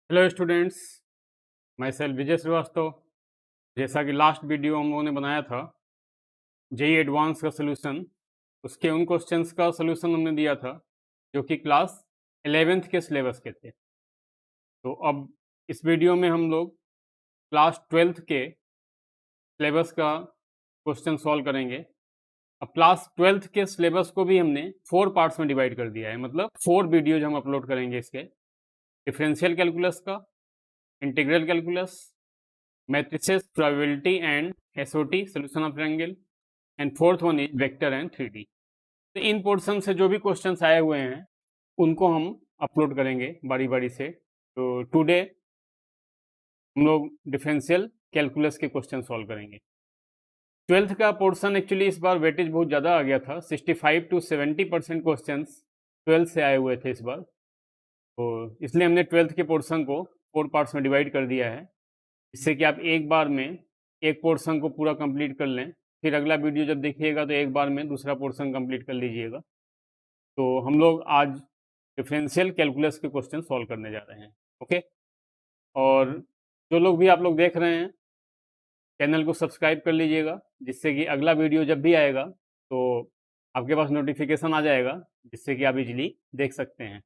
Hello students, मैं self विजय श्रीवास्तव। जैसा कि लास्ट वीडियो हम लोगों ने बनाया था जेई एडवांस का सोल्यूशन, उसके उन क्वेश्चंस का सोल्यूशन हमने दिया था जो कि क्लास 11th के सिलेबस के थे। तो अब इस वीडियो में हम लोग क्लास 12th के सिलेबस का क्वेश्चन सॉल्व करेंगे। अब क्लास 12th के सिलेबस को भी हमने 4 पार्ट्स में डिवाइड कर दिया है, मतलब 4 वीडियोज हम अपलोड करेंगे इसके। डिफरेंशियल कैलकुलस का, integral calculus, matrices, probability and SOT, solution of triangle, and fourth one is vector and 3D। तो इन पोर्शन से जो भी क्वेश्चंस आए हुए हैं उनको हम अपलोड करेंगे बारी बारी से। तो टुडे हम लोग डिफरेंशियल कैलकुलस के क्वेश्चन सॉल्व करेंगे। 12th का पोर्शन एक्चुअली इस बार वेटेज बहुत ज़्यादा आ गया था, 65 to 70% क्वेश्चन 12th से आए हुए थे इस बार। तो इसलिए हमने 12th के पोर्शन को 4 पार्ट्स में डिवाइड कर दिया है, जिससे कि आप एक बार में एक पोर्शन को पूरा कंप्लीट कर लें, फिर अगला वीडियो जब देखिएगा तो एक बार में दूसरा पोर्शन कंप्लीट कर लीजिएगा। तो हम लोग आज डिफरेंशियल कैलकुलस के क्वेश्चन सॉल्व करने जा रहे हैं। ओके, और जो लोग भी आप लोग देख रहे हैं चैनल को सब्सक्राइब कर लीजिएगा, जिससे कि अगला वीडियो जब भी आएगा तो आपके पास नोटिफिकेशन आ जाएगा, जिससे कि आप इजीली देख सकते हैं।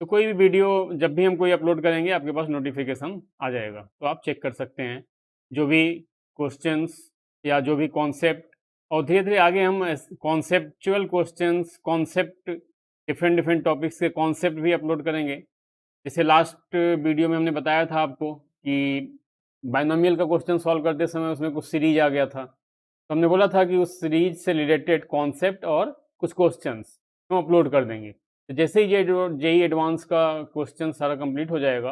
तो कोई भी वीडियो जब भी हम कोई अपलोड करेंगे आपके पास नोटिफिकेशन आ जाएगा, तो आप चेक कर सकते हैं जो भी क्वेश्चंस या जो भी कॉन्सेप्ट। और धीरे धीरे आगे हम conceptual questions, concept, different different topics के कॉन्सेप्ट भी अपलोड करेंगे। जैसे लास्ट वीडियो में हमने बताया था आपको कि बाइनोमियल का क्वेश्चन सॉल्व करते समय उसमें कुछ सीरीज आ गया था, तो हमने बोला था कि उस सीरीज से रिलेटेड कॉन्सेप्ट और कुछ क्वेश्चंस हम अपलोड कर देंगे। तो जैसे ही ये जेई एडवांस का क्वेश्चन सारा कंप्लीट हो जाएगा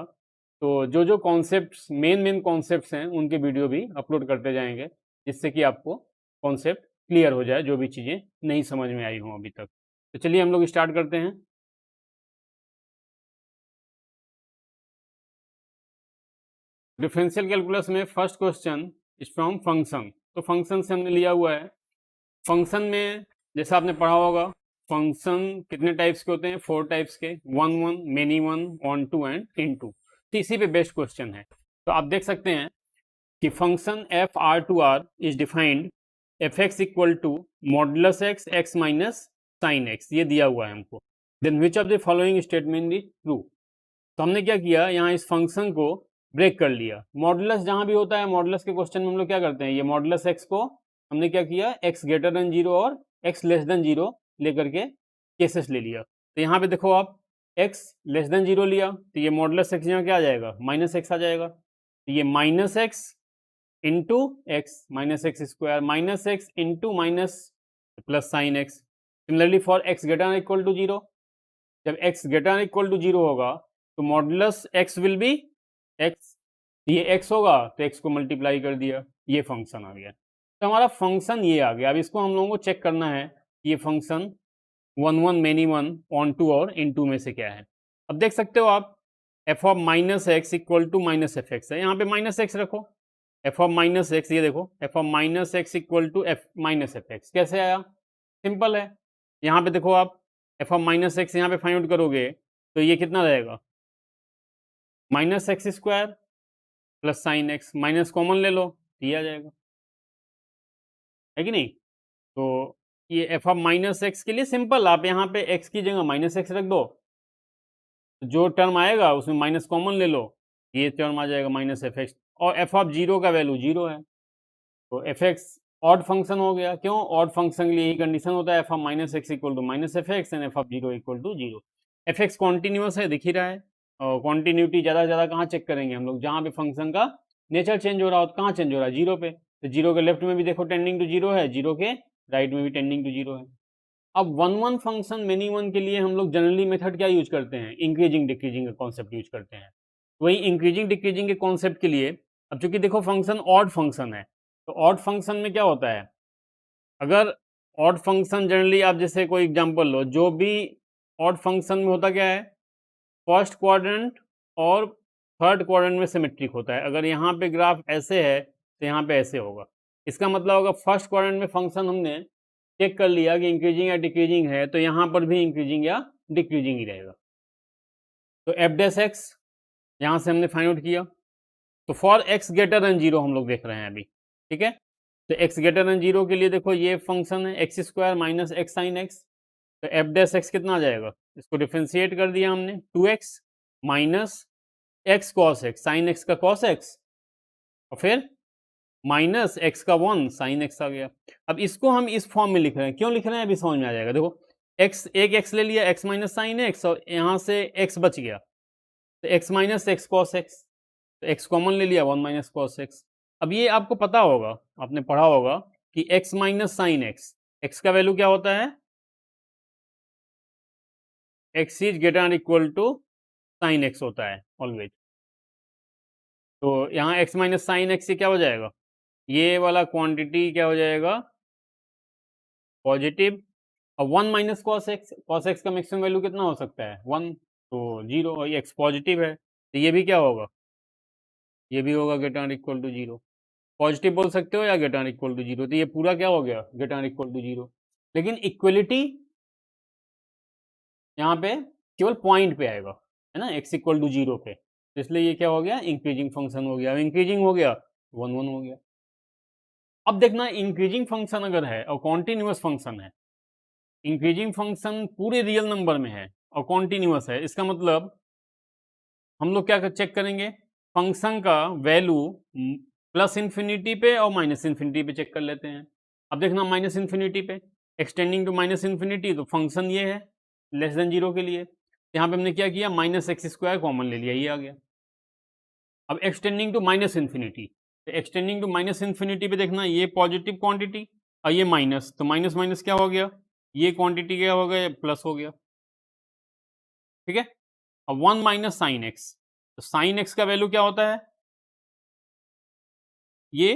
तो जो जो कॉन्सेप्ट्स, मेन कॉन्सेप्ट्स हैं उनके वीडियो भी अपलोड करते जाएंगे, जिससे कि आपको कॉन्सेप्ट क्लियर हो जाए, जो भी चीज़ें नहीं समझ में आई हों अभी तक। तो चलिए हम लोग स्टार्ट करते हैं। डिफरेंशियल कैलकुलस में first question is from function. तो फंक्शन से हमने लिया हुआ है। फंक्शन में जैसा आपने पढ़ा होगा, फंक्शन कितने टाइप्स के होते हैं? 4 टाइप्स के, one one, many one, onto and into. तो इसी पे बेस्ट क्वेश्चन है। तो आप देख सकते हैं कि function F R to R is defined F x equal to modulus X X minus sine X, ये दिया हुआ है हमको। Then which of the following statement is true. तो हमने क्या किया, यहाँ इस फंक्शन को ब्रेक कर लिया। मॉडुलस जहां भी होता है, मॉडुलस के क्वेश्चन में हम लोग क्या करते हैं, ये मॉडुलस एक्स को हमने क्या किया, एक्स ग्रेटर देन जीरो और एक्स लेस देन जीरो लेकर के केसेस ले लिया। तो यहाँ पे देखो आप, एक्स लेस देन जीरो लिया तो ये मॉडुलस एक्स यहाँ क्या आ जाएगा, माइनस एक्स आ जाएगा। तो ये minus x into x, minus x square, minus x into minus plus sign x. Similarly for x greater than equal to zero, जब x greater than equal to zero होगा तो modulus x will be x, ये x होगा तो x को multiply कर दिया, ये फंक्शन आ गया। तो हमारा फंक्शन ये आ गया। अब इसको हम लोगों को चेक करना है कि ये function one one, many one, onto और इन टू में से क्या है। अब देख सकते हो आप, F of minus x equal to minus F X है, यहाँ पे माइनस एक्स रखो। एफ ऑफ माइनस एक्स, ये देखो, F of minus x equal to F minus F X कैसे आया, सिंपल है। यहाँ पे देखो आप, एफ ऑफ माइनस एक्स यहाँ पे फाइंड आउट करोगे तो ये कितना रहेगा, minus x square plus sign x, minus common ले लो तो ये आ जाएगा, है कि नहीं। तो ये एफ ऑफ माइनस एक्स के लिए सिंपल, आप यहाँ पे एक्स की जगह माइनस एक्स रख दो, तो जो टर्म आएगा उसमें माइनस कॉमन ले लो, ये टर्म आ जाएगा माइनस एफ एक्स। और एफ ऑफ जीरो का वैल्यू जीरो है, तो एफ एक्स ऑड फंक्शन हो गया। क्यों ऑड फंक्शन के लिए यही कंडीशन होता है, F of minus x equal to minus F X and F of zero equal to zero. F X continuous है, दिख ही रहा है। और कॉन्टिन्यूटी ज़्यादा से ज़्यादा कहाँ चेक करेंगे हम लोग, जहाँ पे फंक्शन का नेचर चेंज हो रहा हो। कहाँ चेंज हो रहा है, जीरो पे, तो जीरो के लेफ्ट में भी देखो टेंडिंग टू जीरो है, जीरो के राइट में भी टेंडिंग टू जीरो है। अब one one function, many one के लिए हम लोग जनरली मेथड क्या यूज करते हैं, इंक्रीजिंग डिक्रीजिंग का कॉन्सेप्ट यूज करते हैं। वही इंक्रीजिंग डिक्रीजिंग के कॉन्सेप्ट के लिए, अब चूंकि देखो फंक्शन ऑड फंक्शन है, तो ऑड फंक्शन में क्या होता है, अगर ऑड फंक्शन जनरली आप जैसे कोई एग्जांपल लो, जो भी ऑड फंक्शन में होता क्या है, फर्स्ट क्वाड्रेंट और थर्ड क्वाड्रेंट में सिमेट्रिक होता है। अगर यहाँ पे ग्राफ ऐसे है तो यहाँ पे ऐसे होगा, इसका मतलब होगा फर्स्ट क्वाड्रेंट में फंक्शन हमने चेक कर लिया कि इंक्रीजिंग या डिक्रीजिंग है, तो यहाँ पर भी इंक्रीजिंग या डिक्रीजिंग ही रहेगा। तो एफ डैश एक्स यहाँ से हमने फाइंड आउट किया, तो फॉर एक्स ग्रेटर देन 0 हम लोग देख रहे हैं अभी, ठीक है। तो एक्स ग्रेटर देन 0 के लिए देखो ये फंक्शन है x square minus x sine x, तो एफ डैश एक्स कितना आ जाएगा, इसको डिफ्रेंशिएट कर दिया हमने 2x minus x cos x, sign x का कॉस एक्स, और फिर माइनस एक्स का 1 साइन एक्स आ गया। अब इसको हम इस फॉर्म में लिख रहे हैं, क्यों लिख रहे हैं अभी समझ में आ जाएगा। देखो एक्स, एक एक्स ले लिया, एक्स माइनस साइन एक्स, और यहाँ से एक्स बच गया, तो x minus x cos x, तो एक्स कॉमन ले लिया 1 माइनस कॉस एक्स। अब ये आपको पता होगा, आपने पढ़ा होगा कि X minus sine X, X का वैल्यू क्या होता है, X is greater and equal to sine X होता है ऑलवेज। तो यहाँ एक्स माइनस साइन एक्स से क्या हो जाएगा, ये वाला क्वांटिटी क्या हो जाएगा, पॉजिटिव, और 1 माइनस कॉस एक्स का मैक्सिमम वैल्यू कितना हो सकता है 1, तो 0, और ये एक्स पॉजिटिव है, तो ये भी क्या होगा, ये भी होगा greater and equal to 0। Positive बोल सकते हो या ग्रेटर एंड इक्वल टू 0, तो ये पूरा क्या हो गया ग्रेटर एंड इक्वल टू 0। लेकिन इक्वलिटी यहाँ पे केवल पॉइंट पे आएगा, है ना, एक्स इक्वल टू 0 पे, तो इसलिए ये क्या हो गया, इंक्रीजिंग फंक्शन हो गया। अब इंक्रीजिंग हो गया 1 1 हो गया। अब देखना इंक्रीजिंग फंक्शन अगर है और कॉन्टिन्यूस फंक्शन है, इंक्रीजिंग फंक्शन पूरे रियल नंबर में है और कॉन्टिन्यूस है, इसका मतलब हम लोग क्या चेक करेंगे, फंक्शन का वैल्यू प्लस इन्फिनिटी पे और माइनस इन्फिनिटी पे चेक कर लेते हैं। अब देखना माइनस इन्फिनिटी पे, एक्सटेंडिंग टू माइनस इन्फिनिटी, तो फंक्शन ये है लेस देन 0 के लिए, यहाँ पे हमने क्या किया, माइनस एक्स स्क्वायर कॉमन ले लिया, ये आ गया। अब एक्सटेंडिंग टू माइनस इन्फिनिटी, तो एक्सटेंडिंग टू माइनस इन्फिनिटी पे देखना, ये पॉजिटिव क्वांटिटी और ये माइनस, तो माइनस माइनस क्या हो गया, ये क्वांटिटी क्या हो गया, प्लस हो गया, ठीक है। अब 1 माइनस साइन एक्स, तो साइन एक्स का वैल्यू क्या होता है, ये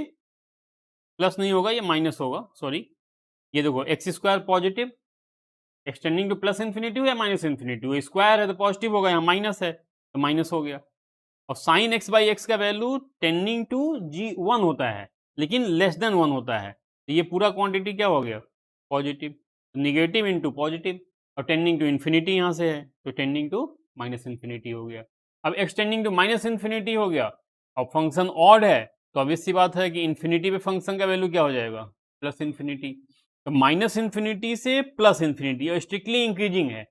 प्लस नहीं होगा, ये माइनस होगा, सॉरी, ये देखो X square positive, extending to plus infinity या माइनस इन्फिनिटी, स्क्वायर है तो पॉजिटिव होगा, यहाँ माइनस है तो माइनस हो गया। और साइन एक्स बाई एक्स का वैल्यू टेंडिंग टू G1 होता है, लेकिन लेस देन 1 होता है, तो ये पूरा क्वांटिटी क्या हो गया, पॉजिटिव, निगेटिव इंटू पॉजिटिव, और टेंडिंग टू इन्फिनिटी यहाँ से है तो टेंडिंग टू माइनस इन्फिनिटी हो गया। अब एक्सटेंडिंग टू माइनस इन्फिनिटी हो गया और फंक्शन ऑड है, तो ऑब्वियस सी बात है कि इन्फिनिटी पे फंक्शन का वैल्यू क्या हो जाएगा, प्लस इन्फिनिटी, तो माइनस इन्फिनिटी से प्लस इन्फिनिटी, और स्ट्रिक्टली इंक्रीजिंग है,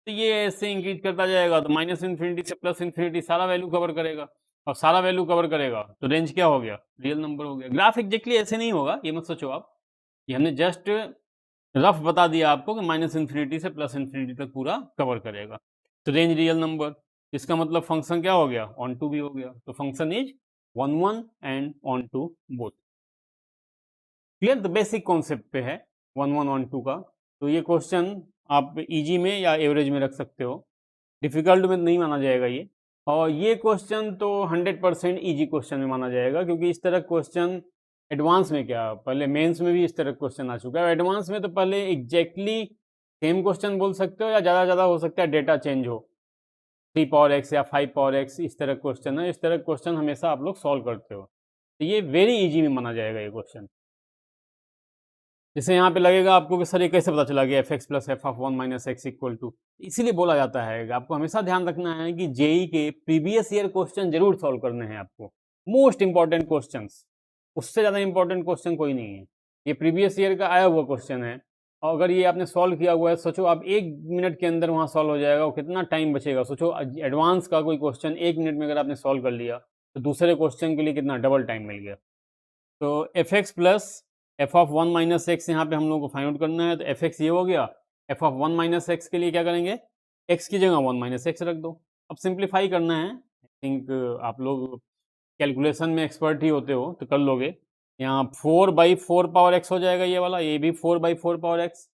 तो ये ऐसे इंक्रीज करता जाएगा, तो माइनस इन्फिनिटी से प्लस इन्फिनिटी सारा वैल्यू कवर करेगा, और सारा वैल्यू कवर करेगा तो रेंज क्या हो गया, रियल नंबर हो गया। ग्राफ एग्जैक्टली ऐसे नहीं होगा, ये मत सोचो आप, ये हमने जस्ट रफ बता दिया आपको कि माइनस इन्फिनिटी से प्लस इन्फिनिटी तक पूरा कवर करेगा, तो रेंज रियल नंबर, इसका मतलब फंक्शन क्या हो गया, ऑन टू भी हो गया, तो function is 1 1 and onto both. Clear, the basic concept पे है 1 1 ऑन टू का। तो ये क्वेश्चन आप इजी में या एवरेज में रख सकते हो, डिफिकल्ट में नहीं माना जाएगा ये, और ये क्वेश्चन तो 100% ईजी क्वेश्चन में माना जाएगा, क्योंकि इस तरह क्वेश्चन एडवांस में क्या, पहले मेंस में भी इस तरह क्वेश्चन आ चुका है, एडवांस में तो पहले एग्जैक्टली सेम क्वेश्चन बोल सकते हो, या ज़्यादा हो सकता है डेटा चेंज हो, 3 पावर एक्स या 5 पावर एक्स, इस तरह क्वेश्चन है, इस तरह क्वेश्चन हमेशा आप लोग सॉल्व करते हो, तो ये वेरी ईजी में माना जाएगा ये क्वेश्चन। जैसे यहाँ पे लगेगा आपको कि सर ये कैसे पता चला गया F x plus F of 1 minus x equal to, इसीलिए बोला जाता है, आपको हमेशा ध्यान रखना है कि जेई के प्रीवियस ईयर क्वेश्चन जरूर सॉल्व करने हैं आपको, मोस्ट इंपॉर्टेंट क्वेश्चन, उससे ज़्यादा इंपॉर्टेंट क्वेश्चन कोई नहीं है, ये प्रीवियस ईयर का आया हुआ क्वेश्चन है, और अगर ये आपने सॉल्व किया हुआ है, सोचो आप 1 मिनट के अंदर वहाँ सॉल्व हो जाएगा, और कितना टाइम बचेगा, सोचो एडवांस का कोई क्वेश्चन 1 मिनट में अगर आपने सॉल्व कर लिया, तो दूसरे क्वेश्चन के लिए कितना डबल टाइम मिल गया। तो F x plus F of 1 minus x यहाँ पे हम लोग को फाइंड आउट करना है, तो एफ एक्स ये हो गया, एफ ऑफ 1 माइनस एक्स के लिए क्या करेंगे, एक्स की जगह 1 माइनस एक्स रख दो, अब सिंप्लीफाई करना है, आई थिंक आप लोग कैलकुलेशन में एक्सपर्ट ही होते हो तो कर लोगे, यहाँ 4/4 पावर एक्स हो जाएगा ये वाला, ये भी 4/4 पावर एक्स,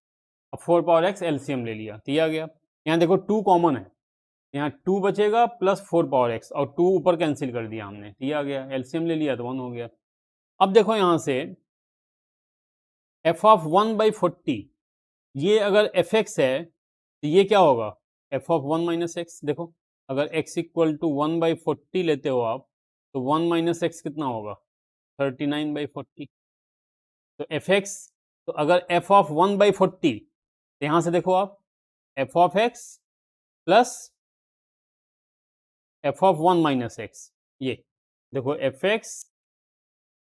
अब 4 पावर एक्स एलसीएम ले लिया, तो ये आ गया। यहाँ देखो 2 कॉमन है, यहाँ 2 बचेगा प्लस 4 पावर एक्स, और 2 ऊपर कैंसिल कर दिया हमने, तो ये आ गया, एलसीएम ले लिया तो 1 हो गया। अब देखो यहाँ से एफ ऑफ 1/40, ये अगर एफ एक्स है तो ये क्या होगा, एफ ऑफ 1 माइनस एक्स, देखो अगर x इक्वल टू 1/40 लेते हो आप, तो 1 माइनस एक्स कितना होगा, 39/40, तो एफ एक्स, तो अगर एफ ऑफ 1/40, तो यहाँ से देखो आप F of x plus F of 1 minus x, ये देखो f x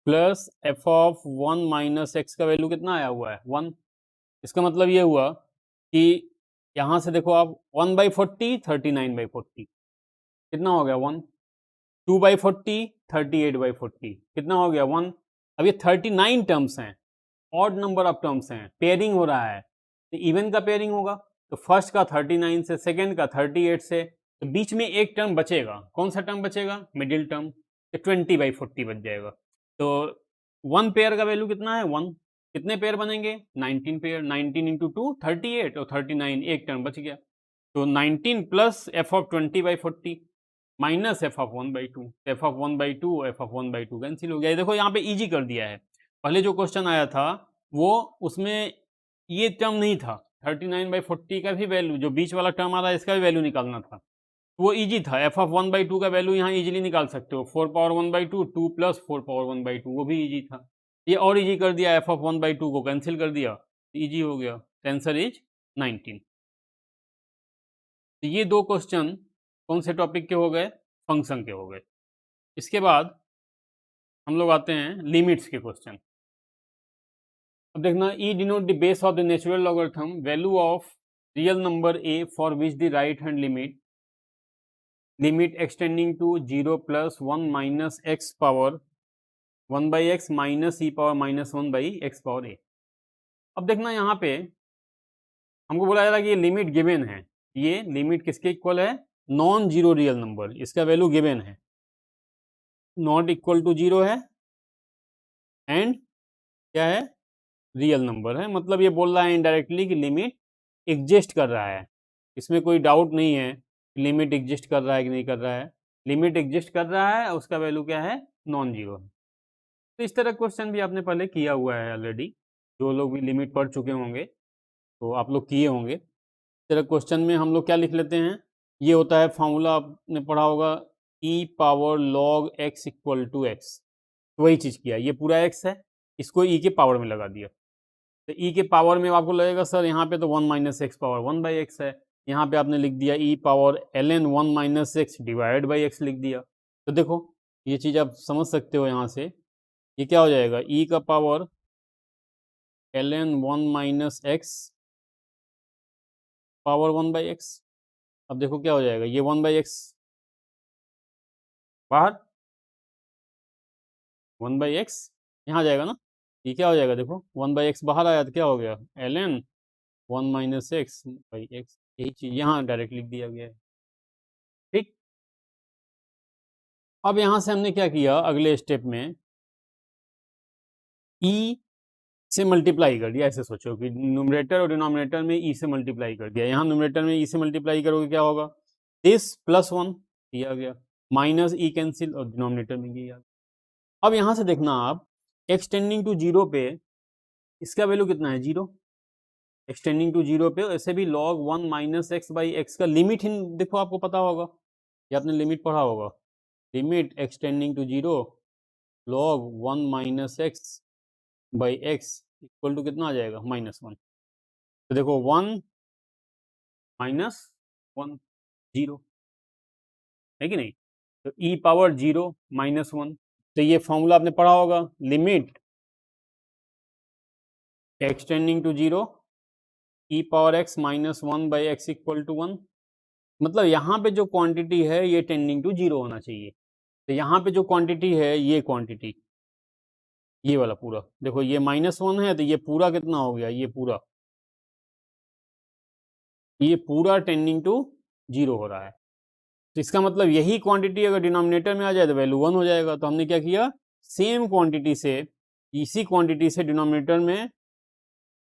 plus F of 1 minus x का वैल्यू कितना आया हुआ है 1। इसका मतलब ये हुआ कि यहाँ से देखो आप 1/40 39/40 कितना हो गया 1, 2/40 38/40 कितना हो गया 1। अब ये 39 टर्म्स हैं, ऑड नंबर ऑफ टर्म्स हैं, पेयरिंग हो रहा है, तो इवन का पेयरिंग होगा, तो फर्स्ट का 39 से, सेकेंड का 38 से, तो बीच में एक टर्म बचेगा, कौन सा टर्म बचेगा मिडिल टर्म, तो 20/40 बच जाएगा। तो 1 पेयर का वैल्यू कितना है 1, कितने पेयर बनेंगे 19 पेयर, 19 इंटू 2 38 और 39 एक टर्म बच गया, तो 19 plus F of 20/40 minus f of 1/2, F of 1/2 F of 1/2 cancel हो गया। देखो यहाँ पे इजी कर दिया है, पहले जो क्वेश्चन आया था वो उसमें ये टर्म नहीं था, 39/40 का भी वैल्यू, जो बीच वाला टर्म आ रहा है इसका भी वैल्यू निकालना था, वो इजी था, एफ ऑफ 1/2 का वैल्यू यहाँ इजीली निकाल सकते हो, 4 पावर 1/2 2 प्लस 4 पावर 1/2 वो भी इजी था, ये और इजी कर दिया, एफ ऑफ 1/2 को कैंसिल कर दिया, इजी हो गया, आंसर इज 19। तो ये दो क्वेश्चन कौन से टॉपिक के हो गए, फंक्शन के हो गए। इसके बाद हम लोग आते हैं लिमिट्स के क्वेश्चन। अब देखना, e denote the base of the natural logarithm value of real number a for which the right hand limit extending to 0 plus 1 minus x power 1/x minus e power minus 1/x power a. अब देखना यहाँ पे हमको बोला जा रहा है कि ये लिमिट गिवन है, ये लिमिट किसके इक्वल है, नॉन जीरो रियल नंबर, इसका वैल्यू गिवन है, नॉट इक्वल टू जीरो है एंड क्या है रियल नंबर है, मतलब ये बोल रहा है इनडायरेक्टली कि लिमिट एग्जिस्ट कर रहा है, इसमें कोई डाउट नहीं है लिमिट एग्जिस्ट कर रहा है कि नहीं कर रहा है, लिमिट एग्जिस्ट कर रहा है, उसका वैल्यू क्या है नॉन जीरो है। तो इस तरह क्वेश्चन भी आपने पहले किया हुआ है ऑलरेडी, जो लोग भी लिमिट पढ़ चुके होंगे तो आप लोग किए होंगे। इस तरह क्वेश्चन में हम लोग क्या लिख लेते हैं, ये होता है फॉर्मूला आपने पढ़ा होगा, e power log x equal to x, वही चीज़ किया, ये पूरा एक्स है, इसको ई के पावर में लगा दिया, तो ई के पावर में आपको लगेगा सर यहाँ पे तो 1 माइनस एक्स पावर 1/x है, यहाँ पे आपने लिख दिया e power ln 1 minus x divide by x लिख दिया, तो देखो ये चीज़ आप समझ सकते हो, यहाँ से ये क्या हो जाएगा ई का power ln 1 minus x power 1/x। अब देखो क्या हो जाएगा, ये 1/x बाहर, 1/x यहाँ जाएगा ना, ये क्या हो जाएगा देखो 1/x बाहर आया तो क्या हो गया ln 1 minus X by x, यही चीज़ यहाँ डायरेक्ट लिख दिया गया है, ठीक। अब यहाँ से हमने क्या किया, अगले स्टेप में ई से मल्टीप्लाई कर दिया, ऐसे सोचो कि न्यूमरेटर और डिनोमिनेटर में ई से मल्टीप्लाई कर दिया, यहाँ न्यूमरेटर में ई से मल्टीप्लाई करोगे क्या होगा, दिस प्लस 1 ये आ गया, माइनस ई कैंसिल और डिनोमिनेटर में ये आ गया। अब यहाँ से देखना आप एक्सटेंडिंग टू जीरो पे इसका वैल्यू कितना है 0, एक्सटेंडिंग टू जीरो पे ऐसे भी log 1 minus X by X का लिमिट ही देखो आपको पता होगा, ये आपने लिमिट पढ़ा होगा, limit extending to zero log 1 minus X by x equal to कितना आ जाएगा -1, तो देखो 1 माइनस 1 0 है कि नहीं, तो ई पावर 0 -1, तो ये फॉर्मूला आपने पढ़ा होगा, limit extending to zero E power X minus 1/x equal to 1, मतलब यहाँ पे जो क्वांटिटी है ये टेंडिंग टू जीरो होना चाहिए, तो यहाँ पे जो क्वांटिटी है ये क्वांटिटी, ये वाला पूरा देखो ये -1 है, तो ये पूरा कितना हो गया, ये पूरा टेंडिंग टू जीरो हो रहा है, तो इसका मतलब यही क्वांटिटी अगर डिनोमिनेटर में आ जाए तो वैल्यू 1 हो जाएगा, तो हमने क्या किया सेम क्वांटिटी से, इसी क्वांटिटी से डिनोमिनेटर में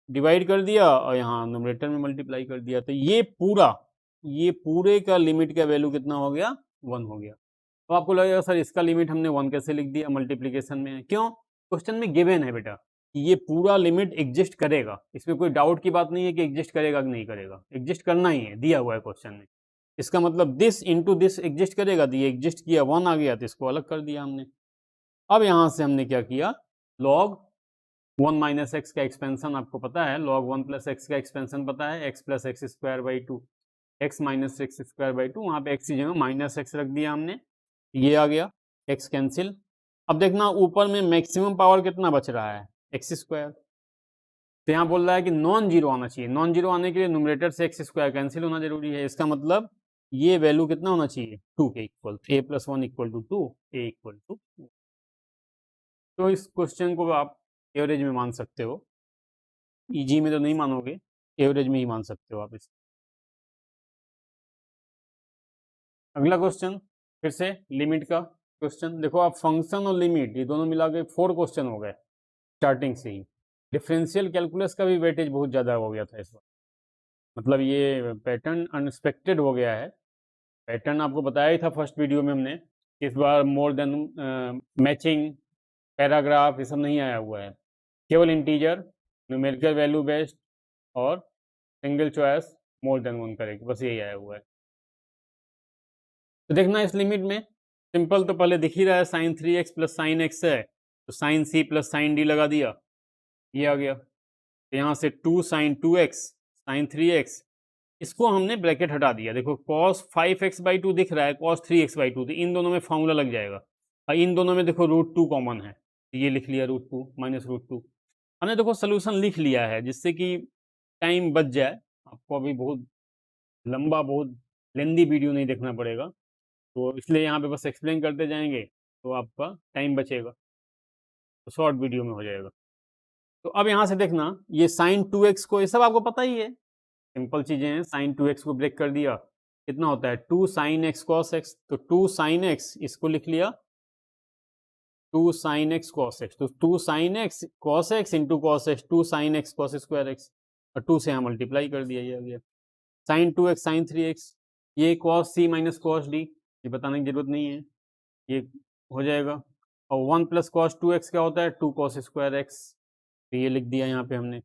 डिवाइड कर दिया और यहाँ न्यूमरेटर में मल्टीप्लाई कर दिया, तो ये पूरे का लिमिट का वैल्यू कितना हो गया 1 हो गया। तो आपको लगेगा सर इसका लिमिट हमने 1 कैसे लिख दिया, मल्टीप्लीकेशन में, क्यों, क्वेश्चन में गिवन है बेटा कि ये पूरा लिमिट एग्जिस्ट करेगा, इसमें कोई डाउट की बात नहीं है कि एग्जिस्ट करेगा कि नहीं करेगा, एग्जिस्ट करना ही है, दिया हुआ है क्वेश्चन में, इसका मतलब दिस इंटू दिस एग्जिस्ट करेगा, तो ये एग्जिस्ट किया 1 आ गया तो इसको अलग कर दिया हमने। अब यहाँ से हमने क्या किया, log 1 माइनस एक्स का एक्सपेंशन आपको पता है, log 1 प्लस एक्स का एक्सपेंशन पता है, x plus x square by 2, x minus x square by two, वहाँ पे x की जगह माइनस एक्स रख दिया हमने, ये आ गया, x कैंसिल। अब देखना ऊपर में मैक्सिमम पावर कितना बच रहा है, एक्स स्क्वायर। तो यहाँ बोल रहा है कि नॉन जीरो आना चाहिए, नॉन जीरो आने के लिए न्यूमरेटर से एक्स स्क्वायर कैंसिल होना जरूरी है। इसका मतलब ये वैल्यू कितना होना चाहिए, 2 के equal, a plus 1 equal to 2, a equal to. तो इस क्वेश्चन को आप एवरेज में मान सकते हो, इजी में तो नहीं मानोगे, एवरेज में ही मान सकते हो आप इसे। अगला क्वेश्चन फिर से लिमिट का क्वेश्चन। देखो आप फंक्शन और लिमिट ये दोनों मिला के 4 क्वेश्चन हो गए स्टार्टिंग से ही। डिफरेंशियल कैलकुलस का भी वेटेज बहुत ज़्यादा हो गया था इस बार, मतलब ये पैटर्न अनएक्सपेक्टेड हो गया है। पैटर्न आपको बताया ही था फर्स्ट वीडियो में हमने, इस बार मोर देन मैचिंग, पैराग्राफ ये सब नहीं आया हुआ है, केवल इंटीजर, न्यूमेरिकल वैल्यू बेस्ड और single choice more than one correct, बस यही आया हुआ है। तो देखना इस लिमिट में सिंपल तो पहले दिख ही रहा है, sign 3x plus sign X है, तो sine C plus sine D लगा दिया, ये आ गया। तो यहाँ से 2 साइन 2x साइन 3x, इसको हमने ब्रैकेट हटा दिया। देखो cos 5x बाई 2 दिख रहा है, cos 3x बाई 2, तो इन दोनों में फॉर्मूला लग जाएगा। और इन दोनों में देखो √2 कॉमन है, तो ये लिख लिया √2 माइनस √2। हमने देखो सोल्यूशन लिख लिया है जिससे कि टाइम बच जाए, आपको अभी बहुत लंबा, बहुत लेंदी वीडियो नहीं देखना पड़ेगा, तो इसलिए यहाँ पे बस एक्सप्लेन करते जाएंगे तो आपका टाइम बचेगा, तो शॉर्ट वीडियो में हो जाएगा। तो अब यहाँ से देखना ये साइन 2x को, ये सब आपको पता ही है, सिंपल चीज़ें हैं। साइन 2x को ब्रेक कर दिया, कितना होता है 2 साइन एक्स कॉस एक्स, तो 2 साइन एक्स इसको लिख लिया 2 साइन एक्स कॉस एक्स, तो 2 sine x cos x into cos x, 2 sine x cos square x, और 2 से यहाँ मल्टीप्लाई कर दिया, ये आ गया साइन 2x साइन 3x। ये cos C minus cos D, ये बताने की जरूरत नहीं है, ये हो जाएगा। और 1 प्लस कॉस 2x क्या होता है 2 कॉस स्क्वायर एक्स, तो ये लिख दिया यहाँ पे हमने।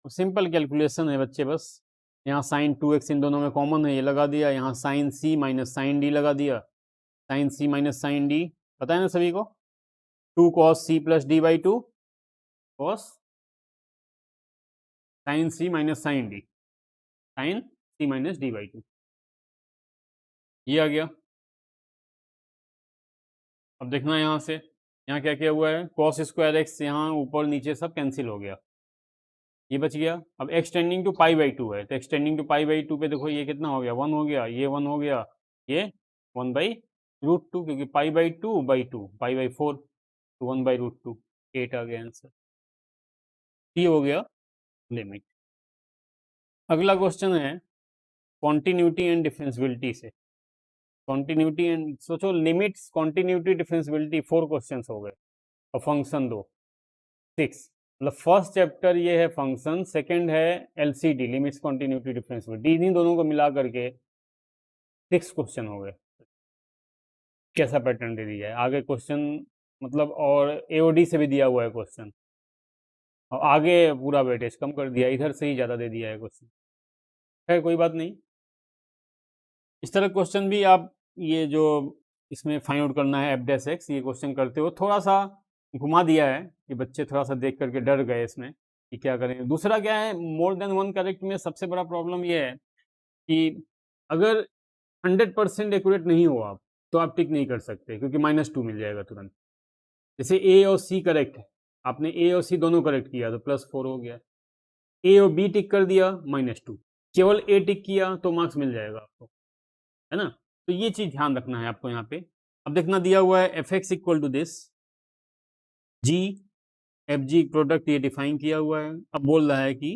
सिंपल कैलकुलेशन है बच्चे, बस यहाँ साइन 2x इन दोनों में कॉमन है, ये लगा दिया, यहाँ sine C minus sine D लगा दिया, sine C minus sine D पता है ना सभी को, 2 cos C plus D by 2 cos sine C minus sine D, sine C minus D by 2, ये आ गया। अब देखना यहाँ से, यहाँ क्या क्या हुआ है, कॉस स्क्वायर एक्स यहाँ ऊपर नीचे सब कैंसिल हो गया, ये बच गया। अब एक्सटेंडिंग टू पाई बाई 2 है, तो एक्सटेंडिंग टू पाई बाई 2 पे देखो ये कितना हो गया 1 हो गया, ये 1 हो गया, ये 1 बाई √2, क्योंकि pi by 2 by 2 pi by 4, तो 1 बाई √2, 8 आ गया आंसर, ये हो गया लिमिट। अगला क्वेश्चन है कॉन्टिन्यूटी एंड डिफरेंशियबिलिटी से। कॉन्टिन्यूटी एंड सोचो, लिमिट्स, कॉन्टिन्यूटी, डिफरेंशियबिलिटी, 4 क्वेश्चन हो गए, और फंक्शन 2, 6। मतलब फर्स्ट चैप्टर ये है फंक्शन, सेकंड है एलसीडी, लिमिट्स कॉन्टिन्यूटी डिफरेंशियबिलिटी, इन्हीं दोनों को मिला करके 6 क्वेश्चन हो गए। कैसा पैटर्न दे दिया है आगे क्वेश्चन, मतलब और एओडी से भी दिया हुआ है क्वेश्चन, और आगे पूरा वेटेज कम कर दिया, इधर से ही ज़्यादा दे दिया है क्वेश्चन। खैर कोई बात नहीं, इस तरह क्वेश्चन भी आप ये जो इसमें फाइंड आउट करना है f'(x), ये क्वेश्चन करते हो थोड़ा सा घुमा दिया है कि बच्चे थोड़ा सा देख करके डर गए इसमें कि क्या करें। दूसरा क्या है, मोर देन वन करेक्ट में सबसे बड़ा प्रॉब्लम ये है कि अगर 100% एक्यूरेट नहीं हो आप, तो आप टिक नहीं कर सकते, क्योंकि -2 मिल जाएगा तुरंत। जैसे ए और सी करेक्ट है, आपने ए और सी दोनों करेक्ट किया तो +4 हो गया, ए और बी टिक कर दिया -2, केवल ए टिक किया तो मार्क्स मिल जाएगा आपको, है ना। तो ये चीज़ ध्यान रखना है आपको यहाँ पे। अब देखना दिया हुआ है f(x) equal to this G F G product, ये डिफाइन किया हुआ है। अब बोल रहा है कि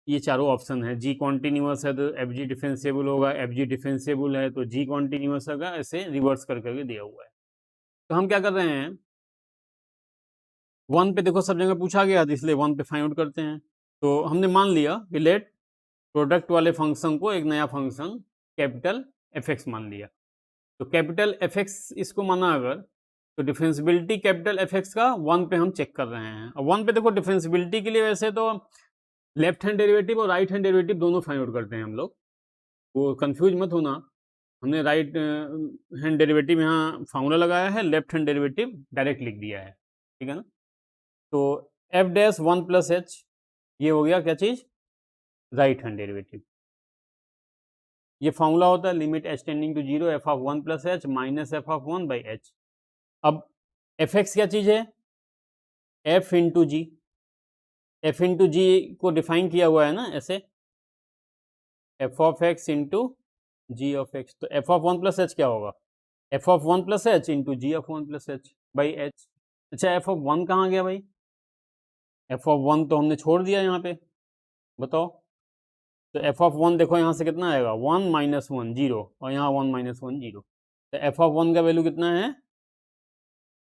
ये चारों ऑप्शन है, जी कॉन्टिन्यूस है तो एफ जी डिफरेंशिएबल होगा, एफ जी डिफरेंशिएबल है तो जी कॉन्टिन्यूस होगा, ऐसे रिवर्स कर करके दिया हुआ है। तो हम क्या कर रहे हैं, 1 पे देखो सब जगह पूछा गया था, इसलिए 1 पे फाइंड आउट करते हैं। तो हमने मान लिया कि लेट प्रोडक्ट वाले फंक्शन को एक नया फंक्शन कैपिटल f(x) मान लिया, तो कैपिटल f(x) इसको माना अगर, तो डिफरेंशियबिलिटी कैपिटल f(x) का 1 पे हम चेक कर रहे हैं। और 1 पे देखो डिफरेंशियबिलिटी के लिए वैसे तो लेफ्ट हैंड डेरिवेटिव और राइट हैंड डेरिवेटिव दोनों फाइंड आउट करते हैं हम लोग, वो कंफ्यूज मत होना। हमने राइट हैंड डेरिवेटिव यहाँ फार्मूला लगाया है, लेफ्ट हैंड डेरिवेटिव डायरेक्ट लिख दिया है, ठीक है ना। तो f'(1 + h) ये हो गया क्या चीज़, राइट हैंड डेरिवेटिव। ये फॉर्मूला होता है limit h tending to zero f of one plus h minus f of one by h. अब एफ एक्स क्या चीज़ है, एफ इंटू जी, एफ इंटू जी को डिफाइन किया हुआ है ना ऐसे, f of x into g of x. तो f of one plus h क्या होगा, f of one plus h into g of one plus h by H. अच्छा एफ ऑफ वन कहाँ गया भाई, एफ ऑफ वन तो हमने छोड़ दिया यहाँ पे, बताओ। तो एफ ऑफ वन देखो यहाँ से कितना आएगा, वन माइनस वन जीरो, और यहाँ वन माइनस वन जीरो। तो एफ ऑफ वन का वैल्यू कितना है,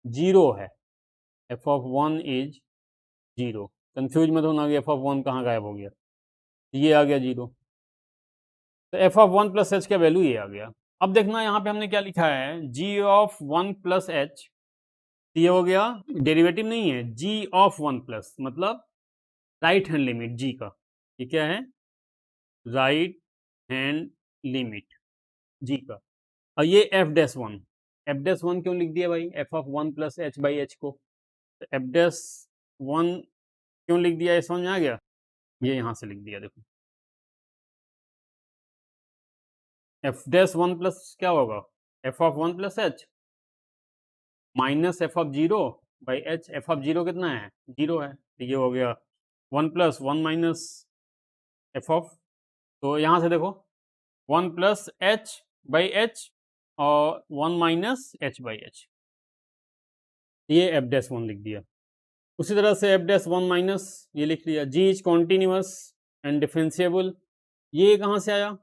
जीरो है। F of one is zero. Confuse मत होना कि एफ ऑफ वन कहाँ गायब हो गया, ये आ गया जीरो। तो f of one plus H का वैल्यू ये आ गया। अब देखना यहाँ पे हमने क्या लिखा है, जी ऑफ वन प्लस एच, ये हो गया डेरिवेटिव नहीं है, जी ऑफ वन प्लस मतलब राइट हैंड लिमिट जी का, ये क्या है, राइट हैंड लिमिट जी का। और ये f dash one, F dash one क्यों लिख दिया भाई, F of one plus h by H को, तो एफ डैश वन क्यों लिख दिया, ये समझ में आ गया, ये यहाँ से लिख दिया देखो, एफ डैश वन प्लस क्या होगा, f of one plus h minus f of zero by h. F of zero कितना है, जीरो है, तो ये हो गया one plus one minus f of, तो यहाँ से देखो one plus h by h और one minus h by h, ये एफ डैश वन लिख दिया। उसी तरह से एफ डैश वन माइनस ये लिख लिया, जी इज कॉन्टिन्यूअस एंड डिफरेंशिएबल, ये कहाँ से आया,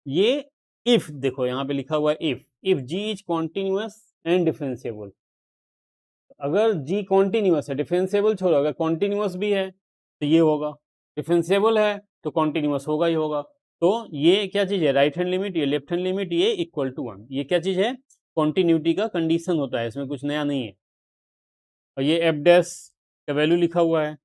ये इफ देखो यहाँ पे लिखा हुआ है if G is continuous and differentiable. अगर जी कॉन्टिन्यूअस है, डिफरेंशिएबल छोड़ो, अगर कॉन्टिन्यूअस भी है तो ये होगा, डिफरेंशिएबल है तो कॉन्टिन्यूअस होगा ही होगा। तो ये क्या चीज़ है, राइट हैंड लिमिट, ये लेफ्ट हैंड लिमिट, ये इक्वल टू वन, ये क्या चीज़ है, कॉन्टिन्यूटी का कंडीशन होता है, इसमें कुछ नया नहीं है। और ये एफ डैश का वैल्यू लिखा हुआ है।